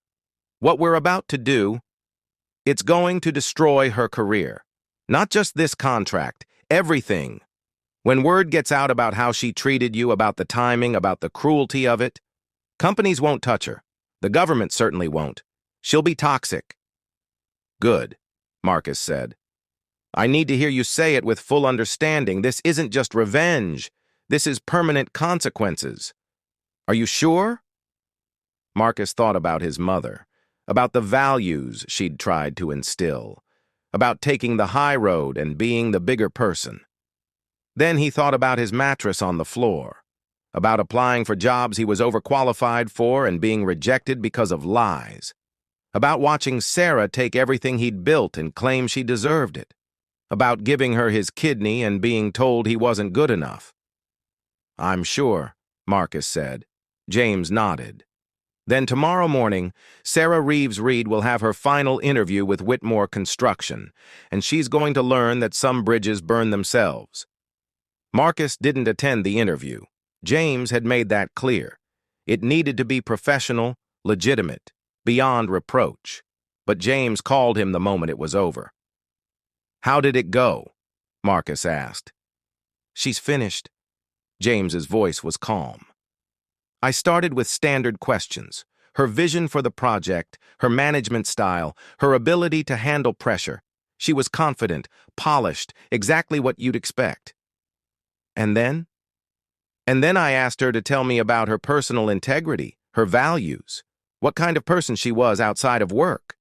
What we're about to do, it's going to destroy her career. Not just this contract, everything. When word gets out about how she treated you, about the timing, about the cruelty of it, companies won't touch her. The government certainly won't. She'll be toxic. Good, Marcus said. I need to hear you say it with full understanding. This isn't just revenge. This is permanent consequences. Are you sure? Marcus thought about his mother, about the values she'd tried to instill, about taking the high road and being the bigger person. Then he thought about his mattress on the floor, about applying for jobs he was overqualified for and being rejected because of lies, about watching Sarah take everything he'd built and claim she deserved it, about giving her his kidney and being told he wasn't good enough. I'm sure, Marcus said. James nodded. Then tomorrow morning, Sarah Reeves Reed will have her final interview with Whitmore Construction, and she's going to learn that some bridges burn themselves. Marcus didn't attend the interview. James had made that clear. It needed to be professional, legitimate, beyond reproach. But James called him the moment it was over. How did it go? Marcus asked. She's finished. James's voice was calm. I started with standard questions. Her vision for the project, her management style, her ability to handle pressure. She was confident, polished, exactly what you'd expect. And then? And then I asked her to tell me about her personal integrity, her values, what kind of person she was outside of work.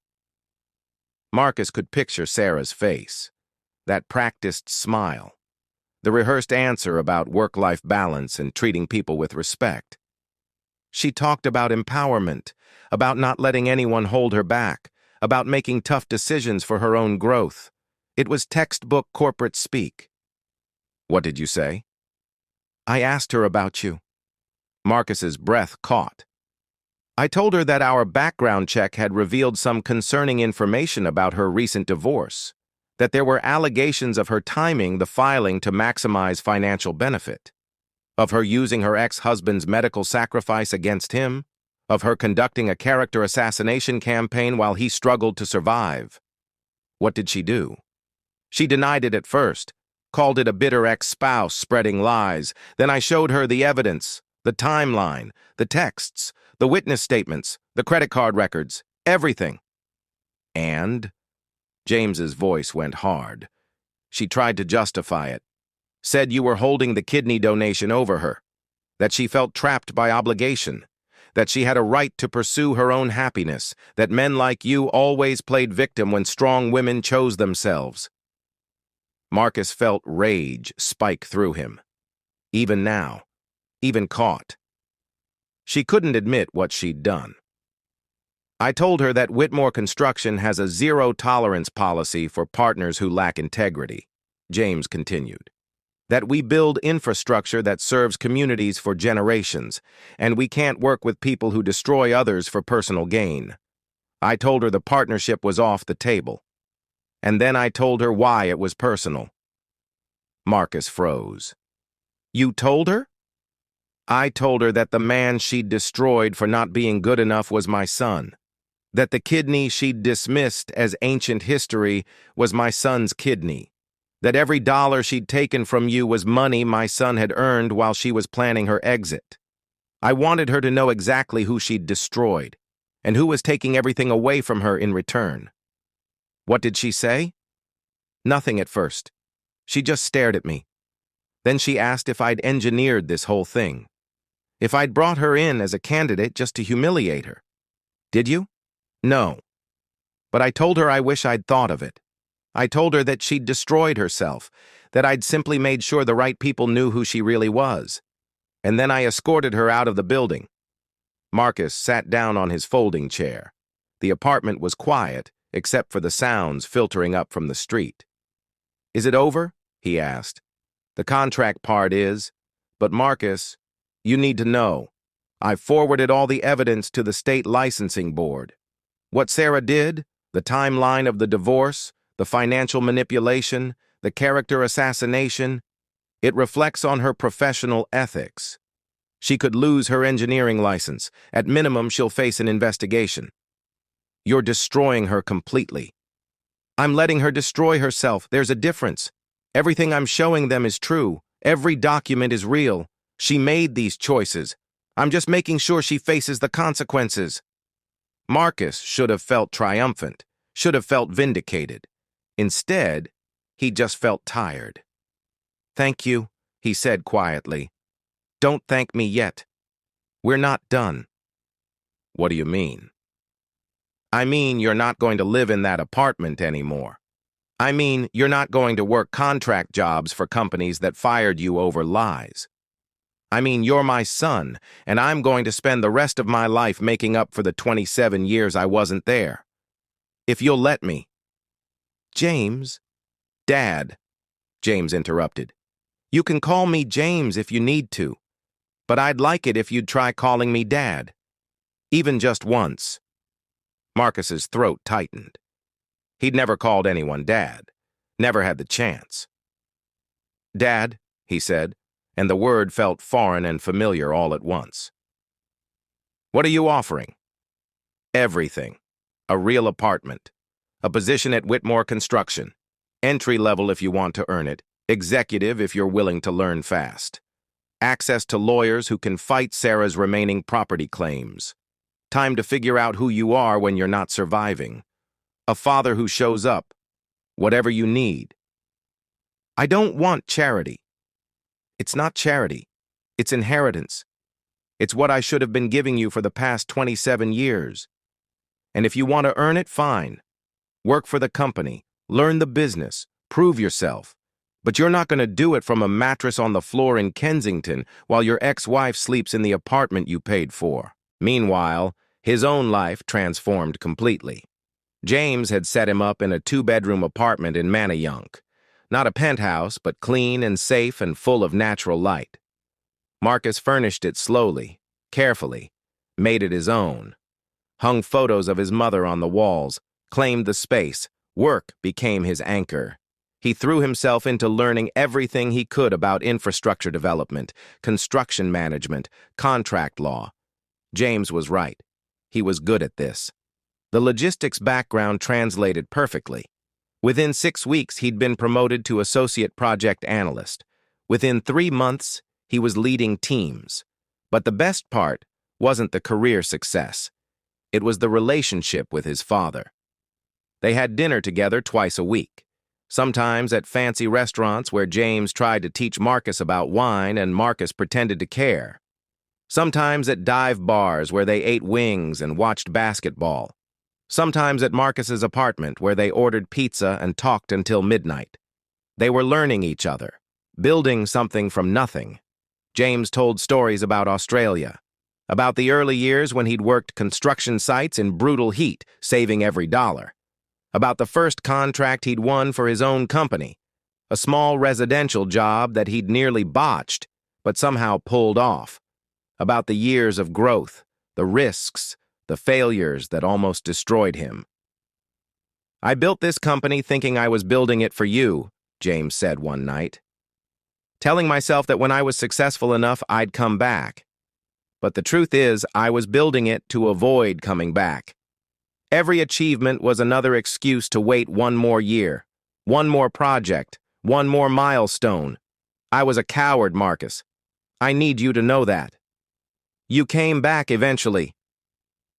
Marcus could picture Sarah's face, that practiced smile, the rehearsed answer about work-life balance and treating people with respect. She talked about empowerment, about not letting anyone hold her back, about making tough decisions for her own growth. It was textbook corporate speak. What did you say? I asked her about you. Marcus's breath caught. I told her that our background check had revealed some concerning information about her recent divorce, that there were allegations of her timing the filing to maximize financial benefit, of her using her ex-husband's medical sacrifice against him, of her conducting a character assassination campaign while he struggled to survive. What did she do? She denied it at first, called it a bitter ex-spouse spreading lies. Then I showed her the evidence, the timeline, the texts, the witness statements, the credit card records, everything. And? James's voice went hard. She tried to justify it. Said you were holding the kidney donation over her, that she felt trapped by obligation, that she had a right to pursue her own happiness, that men like you always played victim when strong women chose themselves. Marcus felt rage spike through him. Even now, even caught. She couldn't admit what she'd done. I told her that Whitmore Construction has a zero-tolerance policy for partners who lack integrity, James continued. That we build infrastructure that serves communities for generations, and we can't work with people who destroy others for personal gain. I told her the partnership was off the table. And then I told her why it was personal. Marcus froze. You told her? I told her that the man she'd destroyed for not being good enough was my son. That the kidney she'd dismissed as ancient history was my son's kidney. That every dollar she'd taken from you was money my son had earned while she was planning her exit. I wanted her to know exactly who she'd destroyed, and who was taking everything away from her in return. What did she say? Nothing at first. She just stared at me. Then she asked if I'd engineered this whole thing. If I'd brought her in as a candidate just to humiliate her. Did you? No. But I told her I wish I'd thought of it. I told her that she'd destroyed herself, that I'd simply made sure the right people knew who she really was. And then I escorted her out of the building. Marcus sat down on his folding chair. The apartment was quiet, except for the sounds filtering up from the street. Is it over? He asked. The contract part is, but Marcus, you need to know. I've forwarded all the evidence to the state licensing board. What Sarah did, the timeline of the divorce, the financial manipulation, the character assassination, it reflects on her professional ethics. She could lose her engineering license. At minimum, she'll face an investigation. You're destroying her completely. I'm letting her destroy herself. There's a difference. Everything I'm showing them is true. Every document is real. She made these choices. I'm just making sure she faces the consequences. Marcus should have felt triumphant, should have felt vindicated. Instead, he just felt tired. Thank you, he said quietly. Don't thank me yet. We're not done. What do you mean? I mean, you're not going to live in that apartment anymore. I mean, you're not going to work contract jobs for companies that fired you over lies. I mean, you're my son, and I'm going to spend the rest of my life making up for the 27 years I wasn't there. If you'll let me. James. Dad, James interrupted. You can call me James if you need to, but I'd like it if you'd try calling me Dad. Even just once. Marcus's throat tightened. He'd never called anyone Dad. Never had the chance. Dad, he said, and the word felt foreign and familiar all at once. What are you offering? Everything. A real apartment. A position at Whitmore Construction. Entry level if you want to earn it. Executive if you're willing to learn fast. Access to lawyers who can fight Sarah's remaining property claims. Time to figure out who you are when you're not surviving. A father who shows up. Whatever you need. I don't want charity. It's not charity. It's inheritance. It's what I should have been giving you for the past 27 years. And if you want to earn it, fine. Work for the company, learn the business, prove yourself. But you're not going to do it from a mattress on the floor in Kensington while your ex-wife sleeps in the apartment you paid for. Meanwhile, his own life transformed completely. James had set him up in a 2-bedroom apartment in Manayunk. Not a penthouse, but clean and safe and full of natural light. Marcus furnished it slowly, carefully, made it his own. Hung photos of his mother on the walls, claimed the space. Work became his anchor. He threw himself into learning everything he could about infrastructure development, construction management, contract law. James was right. He was good at this. The logistics background translated perfectly. Within 6 weeks, he'd been promoted to associate project analyst. Within 3 months, he was leading teams. But the best part wasn't the career success. It was the relationship with his father. They had dinner together twice a week, sometimes at fancy restaurants where James tried to teach Marcus about wine and Marcus pretended to care. Sometimes at dive bars where they ate wings and watched basketball. Sometimes at Marcus's apartment where they ordered pizza and talked until midnight. They were learning each other, building something from nothing. James told stories about Australia, about the early years when he'd worked construction sites in brutal heat, saving every dollar. About the first contract he'd won for his own company, a small residential job that he'd nearly botched, but somehow pulled off. About the years of growth, the risks, the failures that almost destroyed him. "I built this company thinking I was building it for you," James said one night. "Telling myself that when I was successful enough, I'd come back. But the truth is, I was building it to avoid coming back. Every achievement was another excuse to wait one more year, one more project, one more milestone. I was a coward, Marcus. I need you to know that. You came back eventually,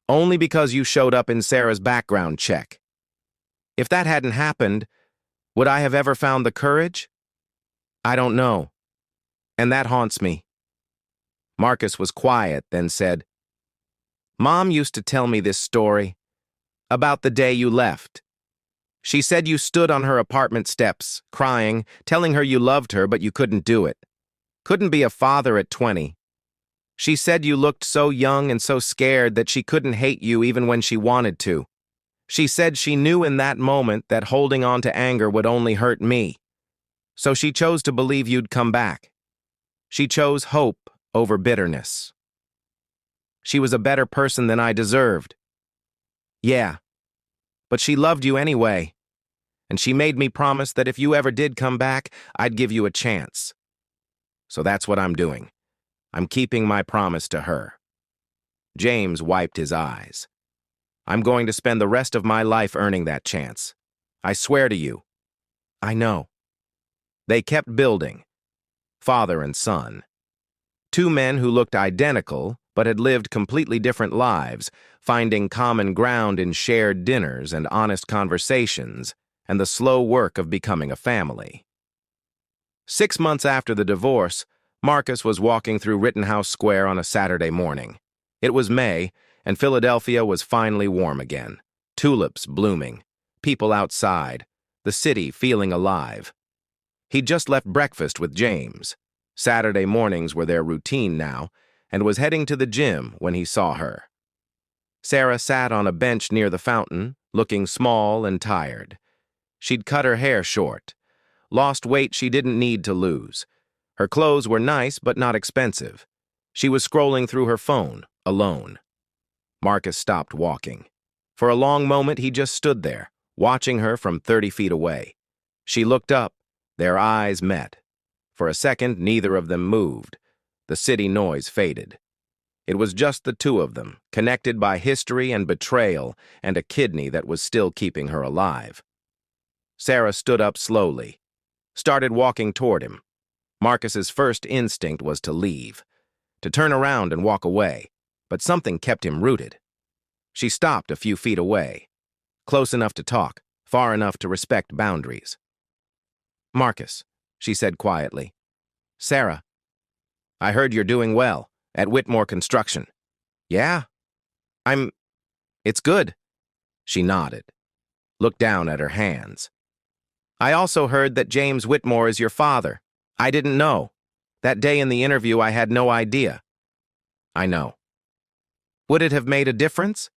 only because you showed up in Sarah's background check. If that hadn't happened, would I have ever found the courage? I don't know. And that haunts me." Marcus was quiet, then said, "Mom used to tell me this story about the day you left. She said you stood on her apartment steps, crying, telling her you loved her, but you couldn't do it. Couldn't be a father at 20. She said you looked so young and so scared that she couldn't hate you even when she wanted to. She said she knew in that moment that holding on to anger would only hurt me. So she chose to believe you'd come back. She chose hope over bitterness. She was a better person than I deserved. Yeah, but she loved you anyway. And she made me promise that if you ever did come back, I'd give you a chance. So that's what I'm doing. I'm keeping my promise to her." James wiped his eyes. "I'm going to spend the rest of my life earning that chance. I swear to you." "I know." They kept building, father and son. 2 men who looked identical but had lived completely different lives, finding common ground in shared dinners and honest conversations and the slow work of becoming a family. 6 months after the divorce, Marcus was walking through Rittenhouse Square on a Saturday morning. It was May, and Philadelphia was finally warm again. Tulips blooming, people outside, the city feeling alive. He'd just left breakfast with James. Saturday mornings were their routine now, and was heading to the gym when he saw her. Sarah sat on a bench near the fountain, looking small and tired. She'd cut her hair short, lost weight she didn't need to lose. Her clothes were nice but not expensive. She was scrolling through her phone, alone. Marcus stopped walking. For a long moment he just stood there, watching her from 30 feet away. She looked up. Their eyes met. For a second, neither of them moved. The city noise faded. It was just the 2 of them, connected by history and betrayal and a kidney that was still keeping her alive. Sarah stood up slowly, started walking toward him. Marcus's first instinct was to leave, to turn around and walk away, but something kept him rooted. She stopped a few feet away, close enough to talk, far enough to respect boundaries. "Marcus," she said quietly. "Sarah, I heard you're doing well at Whitmore Construction." "Yeah? It's good." She nodded, looked down at her hands. "I also heard that James Whitmore is your father. I didn't know. That day in the interview, I had no idea." "I know." "Would it have made a difference?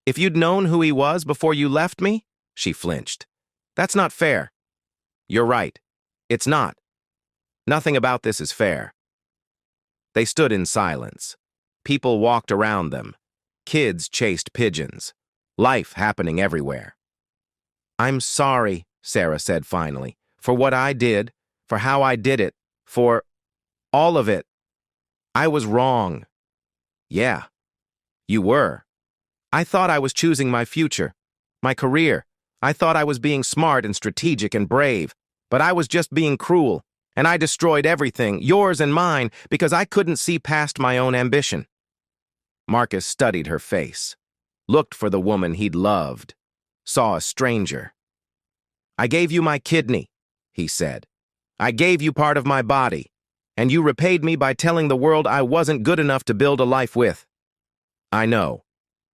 If you'd known who he was before you left me?" She flinched. "That's not fair." "You're right. It's not. Nothing about this is fair." They stood in silence. People walked around them. Kids chased pigeons. Life happening everywhere. "I'm sorry," Sarah said finally, "for what I did, for how I did it, for all of it. I was wrong." "Yeah, you were. I thought I was choosing my future, my career. I thought I was being smart and strategic and brave, but I was just being cruel, and I destroyed everything, yours and mine, because I couldn't see past my own ambition." Marcus studied her face, looked for the woman he'd loved, saw a stranger. "I gave you my kidney," he said. "I gave you part of my body, and you repaid me by telling the world I wasn't good enough to build a life with. I know.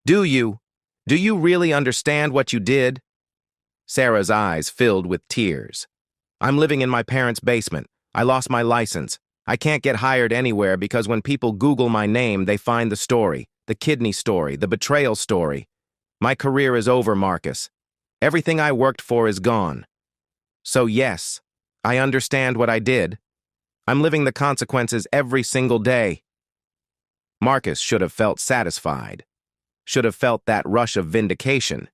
Do you? Do you really understand what you did?" Sarah's eyes filled with tears. "I'm living in my parents' basement. I lost my license. I can't get hired anywhere because when people Google my name, they find the story, the kidney story, the betrayal story. My career is over, Marcus. Everything I worked for is gone. So yes, I understand what I did. I'm living the consequences every single day." Marcus should have felt satisfied, should have felt that rush of vindication.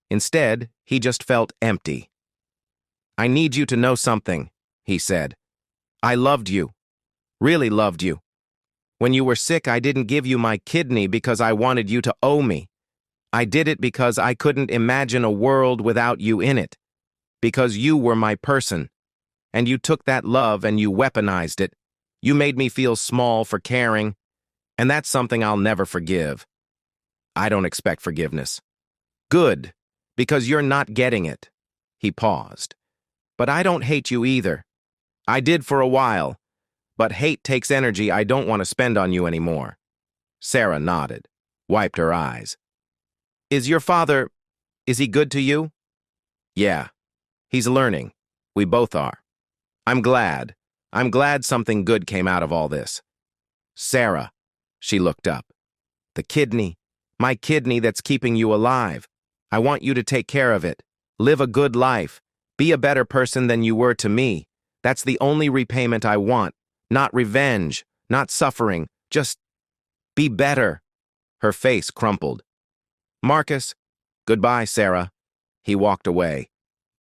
Instead, he just felt empty. "I need you to know something," he said. "I loved you, really loved you. When you were sick, I didn't give you my kidney because I wanted you to owe me. I did it because I couldn't imagine a world without you in it, because you were my person. And you took that love and you weaponized it. You made me feel small for caring, and that's something I'll never forgive. I don't expect forgiveness." "Good, because you're not getting it." He paused. "But I don't hate you either. I did for a while, but hate takes energy I don't want to spend on you anymore." Sarah nodded, wiped her eyes. Is he good to you?" "Yeah, he's learning. We both are. I'm glad something good came out of all this." "Sarah," she looked up. "The kidney, my kidney that's keeping you alive. I want you to take care of it. Live a good life. Be a better person than you were to me. That's the only repayment I want. Not revenge, not suffering. Just be better." Her face crumpled. "Marcus, goodbye, Sarah." He walked away,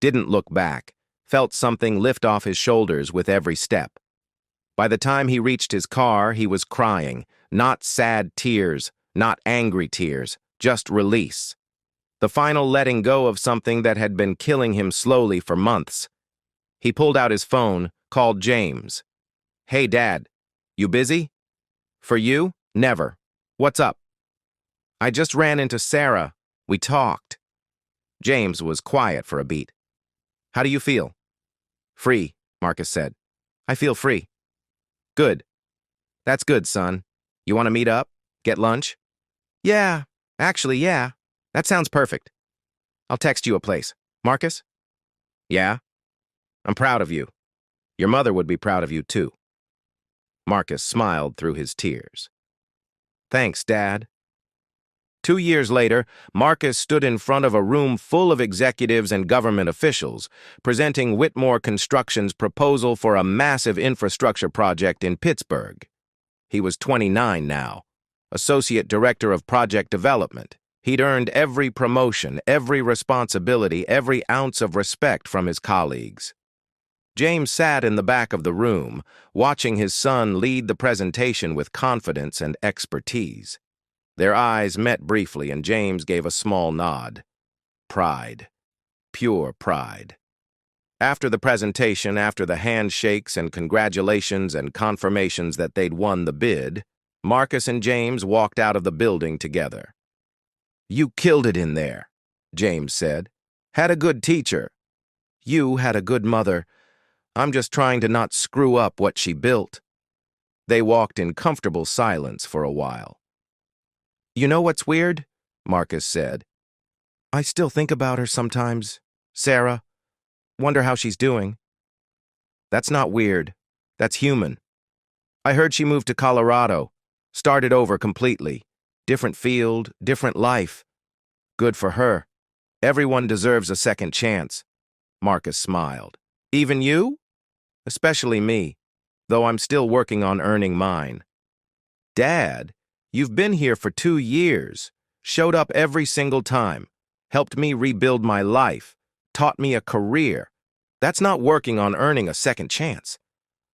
didn't look back, felt something lift off his shoulders with every step. By the time he reached his car, he was crying, not sad tears, not angry tears, just release. The final letting go of something that had been killing him slowly for months. He pulled out his phone, called James. "Hey, Dad, you busy?" "For you? Never. What's up?" "I just ran into Sarah. We talked." James was quiet for a beat. "How do you feel?" "Free," Marcus said. "I feel free." "Good. That's good, son. You want to meet up? Get lunch?" Yeah. That sounds perfect. I'll text you a place. Marcus?" "Yeah? I'm proud of you. Your mother would be proud of you, too." Marcus smiled through his tears. "Thanks, Dad." 2 years later, Marcus stood in front of a room full of executives and government officials, presenting Whitmore Construction's proposal for a massive infrastructure project in Pittsburgh. He was 29 now, Associate Director of Project Development. He'd earned every promotion, every responsibility, every ounce of respect from his colleagues. James sat in the back of the room, watching his son lead the presentation with confidence and expertise. Their eyes met briefly, and James gave a small nod. Pride. Pure pride. After the presentation, after the handshakes and congratulations and confirmations that they'd won the bid, Marcus and James walked out of the building together. "You killed it in there," James said. "Had a good teacher. You had a good mother. I'm just trying to not screw up what she built." They walked in comfortable silence for a while. "You know what's weird?" Marcus said. "I still think about her sometimes. Sarah. Wonder how she's doing." "That's not weird. That's human. I heard she moved to Colorado. Started over completely. Different field, different life. Good for her. Everyone deserves a second chance." Marcus smiled. "Even you?" "Especially me, though I'm still working on earning mine." "Dad, you've been here for 2 years, showed up every single time, helped me rebuild my life, taught me a career. That's not working on earning a second chance.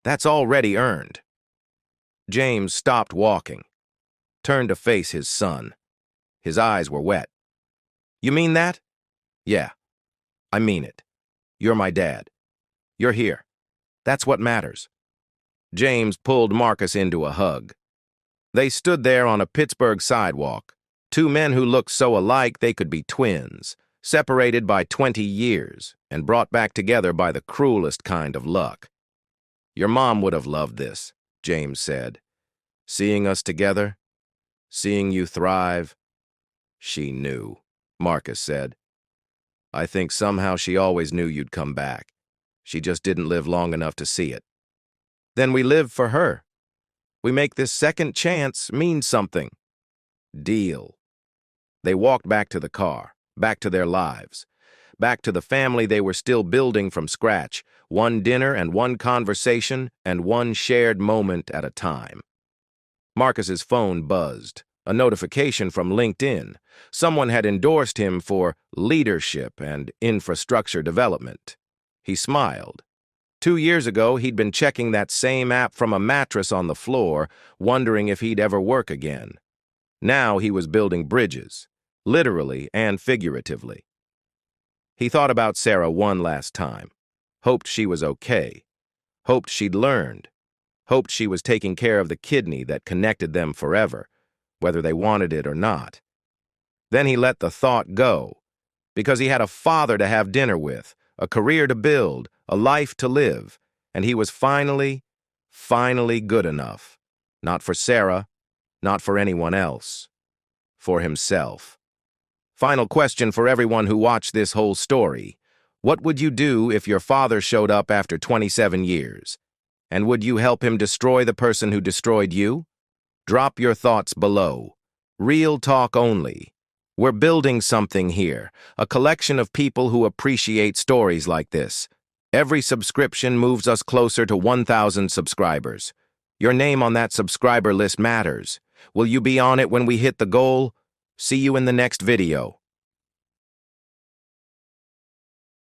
That's already earned." James stopped walking, turned to face his son. His eyes were wet. "You mean that?" "Yeah, I mean it. You're my dad. You're here. That's what matters." James pulled Marcus into a hug. They stood there on a Pittsburgh sidewalk, two men who looked so alike they could be twins, separated by 20 years and brought back together by the cruelest kind of luck. "Your mom would have loved this," James said. "Seeing us together, seeing you thrive." "She knew," Marcus said. "I think somehow she always knew you'd come back. She just didn't live long enough to see it." "Then we live for her. We make this second chance mean something." "Deal." They walked back to the car, back to their lives, back to the family they were still building from scratch, one dinner and one conversation and one shared moment at a time. Marcus's phone buzzed, a notification from LinkedIn. Someone had endorsed him for leadership and infrastructure development. He smiled. 2 years ago, he'd been checking that same app from a mattress on the floor, wondering if he'd ever work again. Now he was building bridges, literally and figuratively. He thought about Sarah one last time, hoped she was okay, hoped she'd learned, hoped she was taking care of the kidney that connected them forever, whether they wanted it or not. Then he let the thought go, because he had a father to have dinner with, a career to build, a life to live, and he was finally good enough. Not for Sarah, not for anyone else. For himself. Final question for everyone who watched this whole story. What would you do if your father showed up after 27 years? And would you help him destroy the person who destroyed you? Drop your thoughts below. Real talk only. We're building something here, a collection of people who appreciate stories like this. Every subscription moves us closer to 1,000 subscribers. Your name on that subscriber list matters. Will you be on it when we hit the goal? See you in the next video.